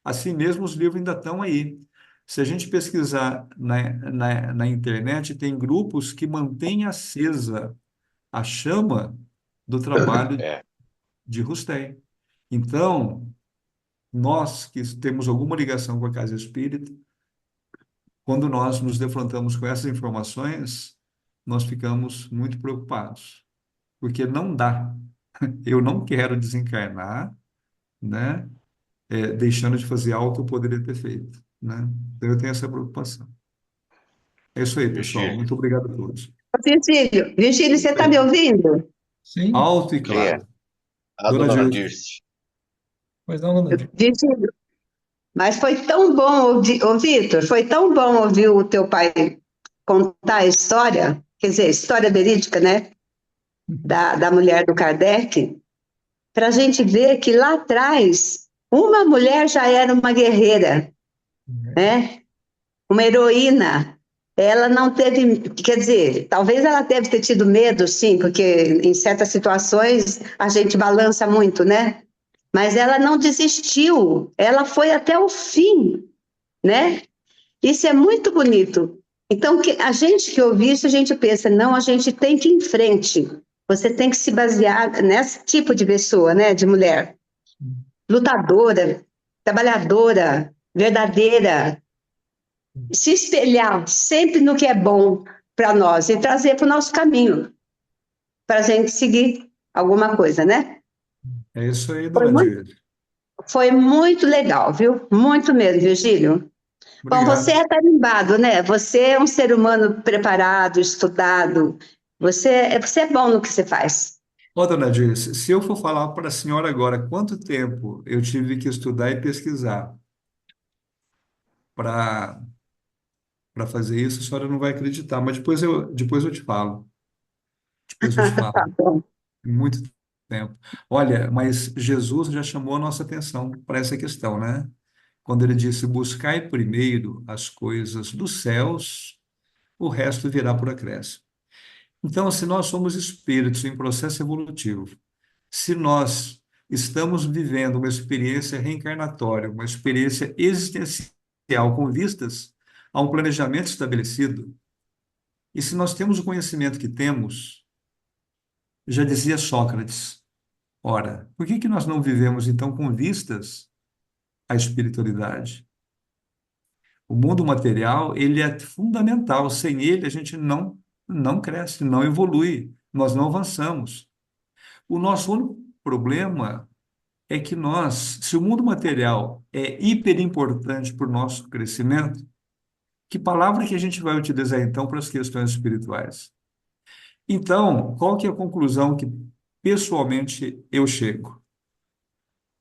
Assim mesmo, os livros ainda estão aí. Se a gente pesquisar na internet, tem grupos que mantêm acesa a chama do trabalho É, de Rustem. Então, nós que temos alguma ligação com a casa espírita, quando nós nos defrontamos com essas informações, nós ficamos muito preocupados, porque não dá. Eu não quero desencarnar, né, deixando de fazer algo que eu poderia ter feito, né? Então, eu tenho essa preocupação. É isso aí, pessoal. Virgílio, Muito obrigado a todos. Virgílio, você está me ouvindo? Sim, Alto e quem é? claro. A Dona dona Dirce. Dirce. pois não, dona Adri. Virgílio, mas foi tão bom ouvir, ô Vitor, foi tão bom ouvir o teu pai contar a história, quer dizer, história verídica, né, da mulher do Kardec, para a gente ver que lá atrás, uma mulher já era uma guerreira, né, uma heroína. Ela não teve, quer dizer, talvez ela deve ter tido medo, sim, porque em certas situações a gente balança muito, né? Mas ela não desistiu, ela foi até o fim, né? Isso é muito bonito. Então, a gente que ouve isso, a gente pensa, não, a gente tem que ir em frente. Você tem que se basear nesse tipo de pessoa, né, de mulher. Lutadora, trabalhadora, verdadeira. Se espelhar sempre no que é bom para nós e trazer para o nosso caminho, para a gente seguir alguma coisa, né? É isso aí, Foi dona muito, Dirce. foi muito legal, viu? Muito mesmo, Virgílio. Bom, você Obrigado. é tarimbado, né? Você é um ser humano preparado, estudado. Você é bom no que você faz. Ô, dona Dirce, se eu for falar para a senhora agora quanto tempo eu tive que estudar e pesquisar para fazer isso, a senhora não vai acreditar, mas depois eu te falo. Depois eu te Tá falo. bom. Muito tempo. Olha, mas Jesus já chamou a nossa atenção para essa questão, né? Quando ele disse: buscai primeiro as coisas dos céus, o resto virá por acréscimo. Então, se nós somos espíritos em processo evolutivo, se nós estamos vivendo uma experiência reencarnatória, uma experiência existencial com vistas a um planejamento estabelecido, e se nós temos o conhecimento que temos, já dizia Sócrates, ora, por que que nós não vivemos então com vistas à espiritualidade? O mundo material, ele é fundamental, sem ele a gente não cresce, não evolui, nós não avançamos. O nosso único problema é que nós, se o mundo material é hiper importante para o nosso crescimento, que palavra que a gente vai utilizar então para as questões espirituais? Então, qual que é a conclusão que pessoalmente eu chego?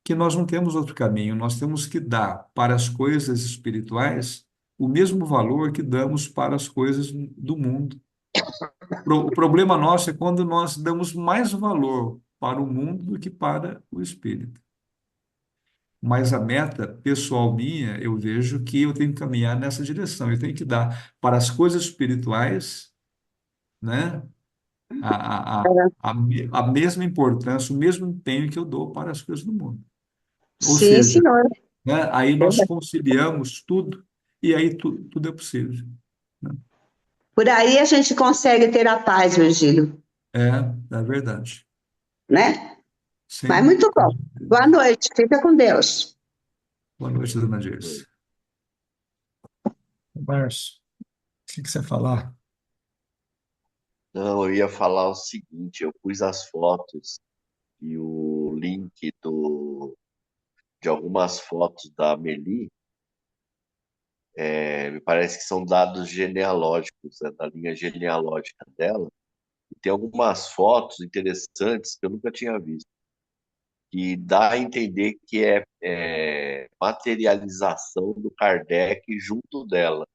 Que nós não temos outro caminho, nós temos que dar para as coisas espirituais o mesmo valor que damos para as coisas do mundo. O problema nosso é quando nós damos mais valor para o mundo do que para o espírito. Mas a meta pessoal minha, eu vejo que eu tenho que caminhar nessa direção. Eu tenho que dar para as coisas espirituais, né, a mesma importância, o mesmo empenho que eu dou para as coisas do mundo. Ou Sim, seja, senhor. né, aí nós conciliamos tudo e aí tudo é possível. Né? Por aí a gente consegue ter a paz, Virgílio, É verdade. né? Mas Sim. muito bom. Boa noite, fica com Deus. Boa noite, dona Dirce. Márcio, o que você falar? Não, eu ia falar o seguinte, eu pus as fotos e o link de algumas fotos da Amélie, me parece que são dados genealógicos, né, da linha genealógica dela. E tem algumas fotos interessantes que eu nunca tinha visto, que dá a entender que é materialização do Kardec junto dela.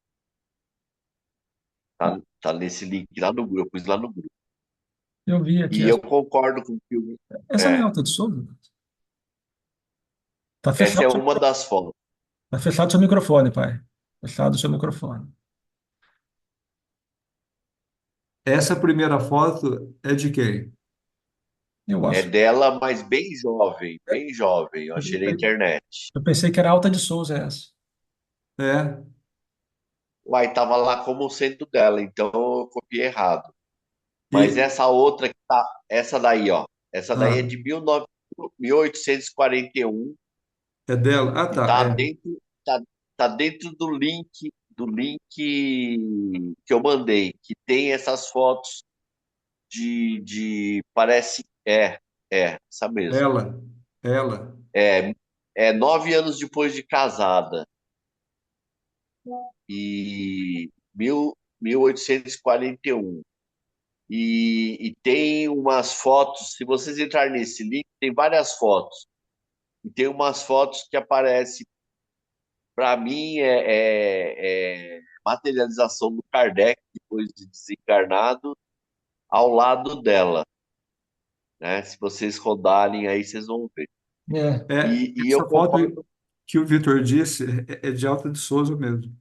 Tá nesse link lá no grupo, eu pus lá no grupo. Eu vi aqui. E eu concordo com o que Essa não é alta de som? Tá essa fechado, é uma das fotos. tá fechado seu microfone, pai. Fechado o seu microfone. Essa primeira foto é de quem? Eu É acho. dela, mas bem jovem, bem jovem. Eu achei na internet. Eu pensei que era alta de Souza essa. É, Uai, tava lá como sendo dela, então eu copiei errado. Mas e, essa outra que tá, essa daí, ó. Essa daí é ah, de 1841 é dela. Ah, e tá, é. tá dentro do link que eu mandei, que tem essas fotos parece, essa mesmo. Ela. É, é 9 anos depois de casada. E 1841. E tem umas fotos, se vocês entrarem nesse link, tem várias fotos. E tem umas fotos que aparecem, para mim, é materialização do Kardec, depois de desencarnado, ao lado dela. Né? Se vocês rodarem aí, vocês vão ver. É, E eu Essa foto concordo. que o Vitor disse é de Alta de Souza mesmo.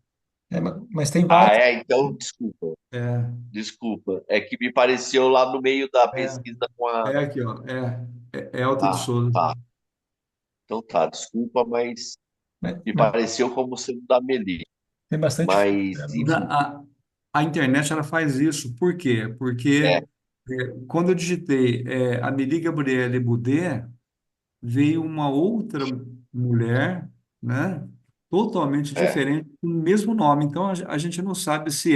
mas tem Ah, várias. então, desculpa. É, Desculpa. É que me pareceu lá no meio da é, pesquisa com a. é aqui, ó. É Alta de Ah, Souza. tá. Então tá, desculpa, mas me Mas pareceu como sendo da Meli. tem bastante foto Mas, dela, não sei. enfim, A internet ela faz isso. Por quê? é, Porque quando eu digitei Amélie Gabriele Boudet, veio uma outra mulher, né? Totalmente é, diferente, com o mesmo nome. Então a gente não sabe se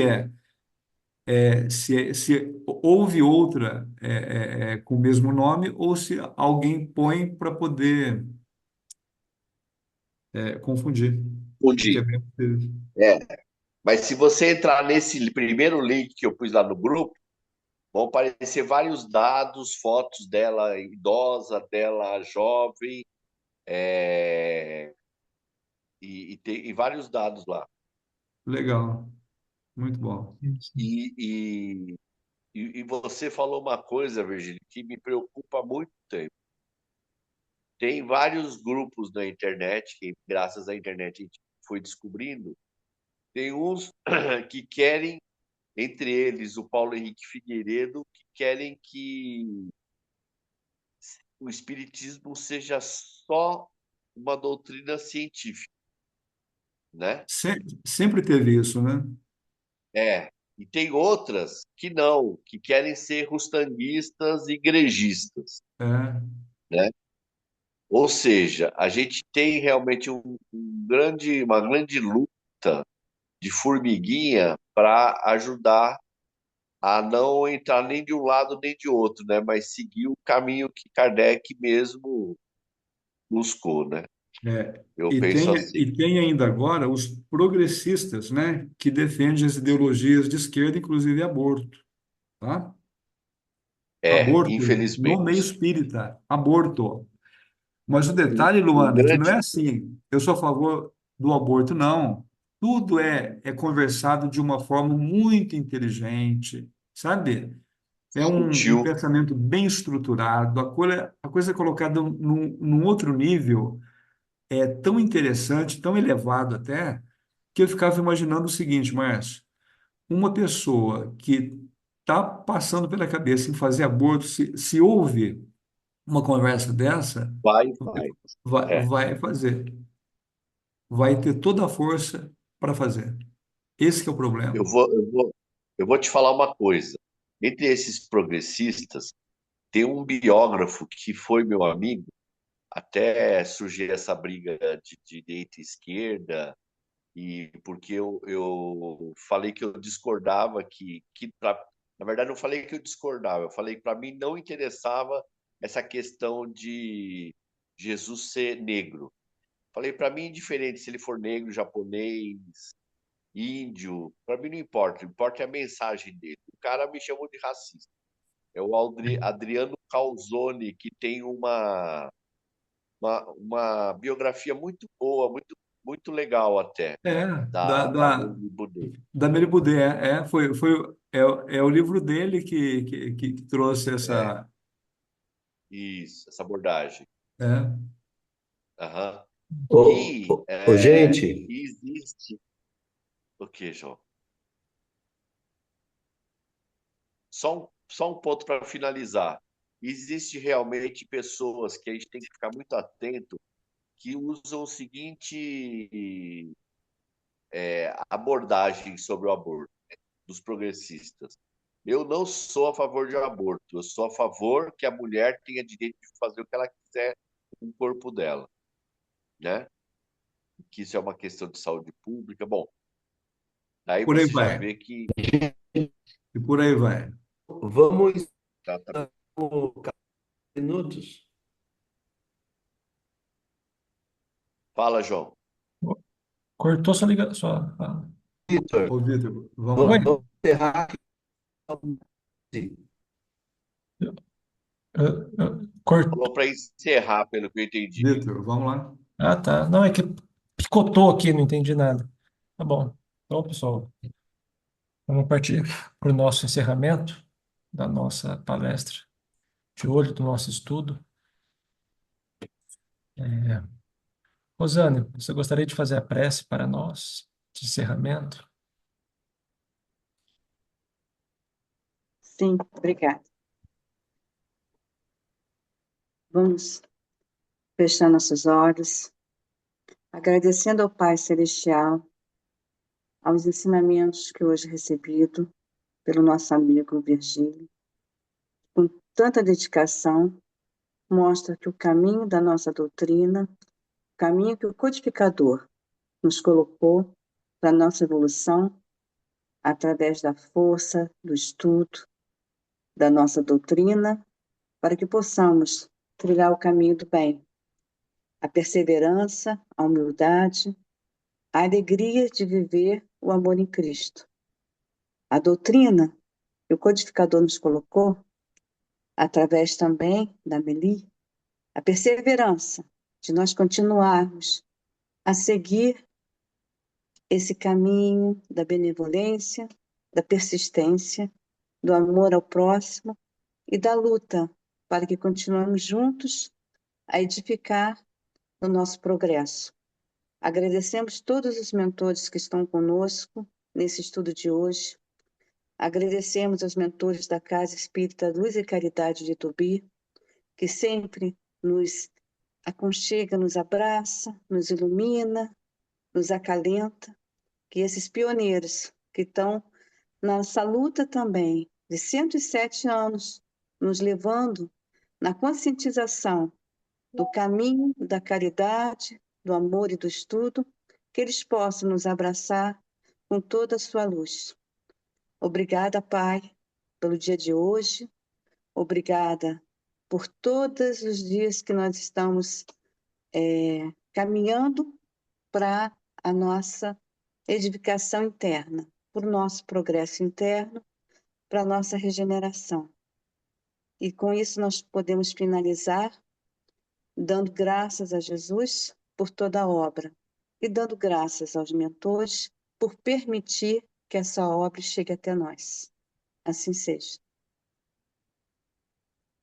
houve outra com o mesmo nome ou se alguém põe para poder confundir. O que é entendi. bem possível. É. Mas se você entrar nesse primeiro link que eu pus lá no grupo, vão aparecer vários dados, fotos dela idosa, dela jovem, é, e vários dados lá. Legal, muito bom. E, e, e você falou uma coisa, Virgínia, que me preocupa há muito tempo. Tem vários grupos na internet, que graças à internet a gente foi descobrindo. Tem uns que querem, entre eles o Paulo Henrique Figueiredo, que querem que o espiritismo seja só uma doutrina científica, né? Sempre teve isso, né? É. E tem outras que não, que querem ser rustanguistas e igrejistas, É, né? Ou seja, a gente tem realmente uma grande luta de formiguinha para ajudar a não entrar nem de um lado nem de outro, né? Mas seguir o caminho que Kardec mesmo buscou, né? Eu E penso tem, assim. e tem ainda agora os progressistas, né, que defendem as ideologias de esquerda, inclusive aborto, tá? Aborto no meio Infelizmente. espírita, aborto. Mas o Um detalhe, um Luana, é que não grande. é assim, eu sou a favor do aborto, não. Tudo é conversado de uma forma muito inteligente, sabe? É um Sutil. pensamento bem estruturado, a coisa é colocada num outro nível, é tão interessante, tão elevado até, que eu ficava imaginando o seguinte, Márcio, uma pessoa que está passando pela cabeça em fazer aborto, se ouve uma conversa dessa, Vai. É. vai fazer, vai ter toda a força para fazer. Esse que é o Eu problema. vou, eu vou, eu vou te falar uma coisa. Entre esses progressistas, tem um biógrafo que foi meu amigo, até surgir essa briga de direita e esquerda, e porque eu falei que eu discordava na verdade, não falei que eu discordava, eu falei que para mim não interessava essa questão de Jesus ser negro. Falei, para mim, indiferente se ele for negro, japonês, índio, para mim não importa, importa é a mensagem dele. O cara me chamou de racista. É o Adriano Calzone, que tem uma biografia muito boa, muito legal até, É, da, da da, Amélie Boudet. da Mary Boudet, é o livro dele que trouxe É, essa. isso, essa abordagem. É, Aham. Ô, E ô, ô, gente, existe. O que, João? Só um ponto para finalizar. Existe realmente pessoas que a gente tem que ficar muito atento que usam o seguinte abordagem sobre o aborto, dos progressistas. Eu não sou a favor de aborto, eu sou a favor que a mulher tenha direito de fazer o que ela quiser com o corpo dela, né? Que isso é uma questão de saúde pública. Bom, daí por aí você já vai. vê que E por aí vai. vamos tá, tá bem. 4 minutos. Fala, João. Cortou sua ligação. Sua... Vitor, Ô, Vitor, vamos Oi? lá. vamos encerrar. Cortou. Falou para encerrar, pelo que eu entendi. Vitor, vamos lá. Ah, tá. Não, é que picotou aqui, não entendi nada. Tá bom. Então, pessoal, vamos partir para o nosso encerramento da nossa palestra, de olho do nosso estudo. Rosane, você gostaria de fazer a prece para nós, de encerramento? Sim, obrigada. Vamos fechar nossos olhos, agradecendo ao Pai Celestial, aos ensinamentos que hoje recebido pelo nosso amigo Virgílio. Com tanta dedicação, mostra que o caminho da nossa doutrina, o caminho que o codificador nos colocou para a nossa evolução, através da força, do estudo, da nossa doutrina, para que possamos trilhar o caminho do bem, a perseverança, a humildade, a alegria de viver o amor em Cristo. A doutrina que o codificador nos colocou, através também da Amélie, a perseverança de nós continuarmos a seguir esse caminho da benevolência, da persistência, do amor ao próximo e da luta para que continuemos juntos a edificar o nosso progresso. Agradecemos todos os mentores que estão conosco nesse estudo de hoje. Agradecemos aos mentores da Casa Espírita Luz e Caridade de Tubi, que sempre nos aconchega, nos abraça, nos ilumina, nos acalenta, que esses pioneiros que estão nessa luta também de 107 anos, nos levando na conscientização do caminho da caridade, do amor e do estudo, que eles possam nos abraçar com toda a sua luz. Obrigada, Pai, pelo dia de hoje. Obrigada por todos os dias que nós estamos caminhando para a nossa edificação interna, para o nosso progresso interno, para a nossa regeneração. E com isso nós podemos finalizar dando graças a Jesus por toda a obra e dando graças aos mentores por permitir que essa obra chegue até nós. Assim seja.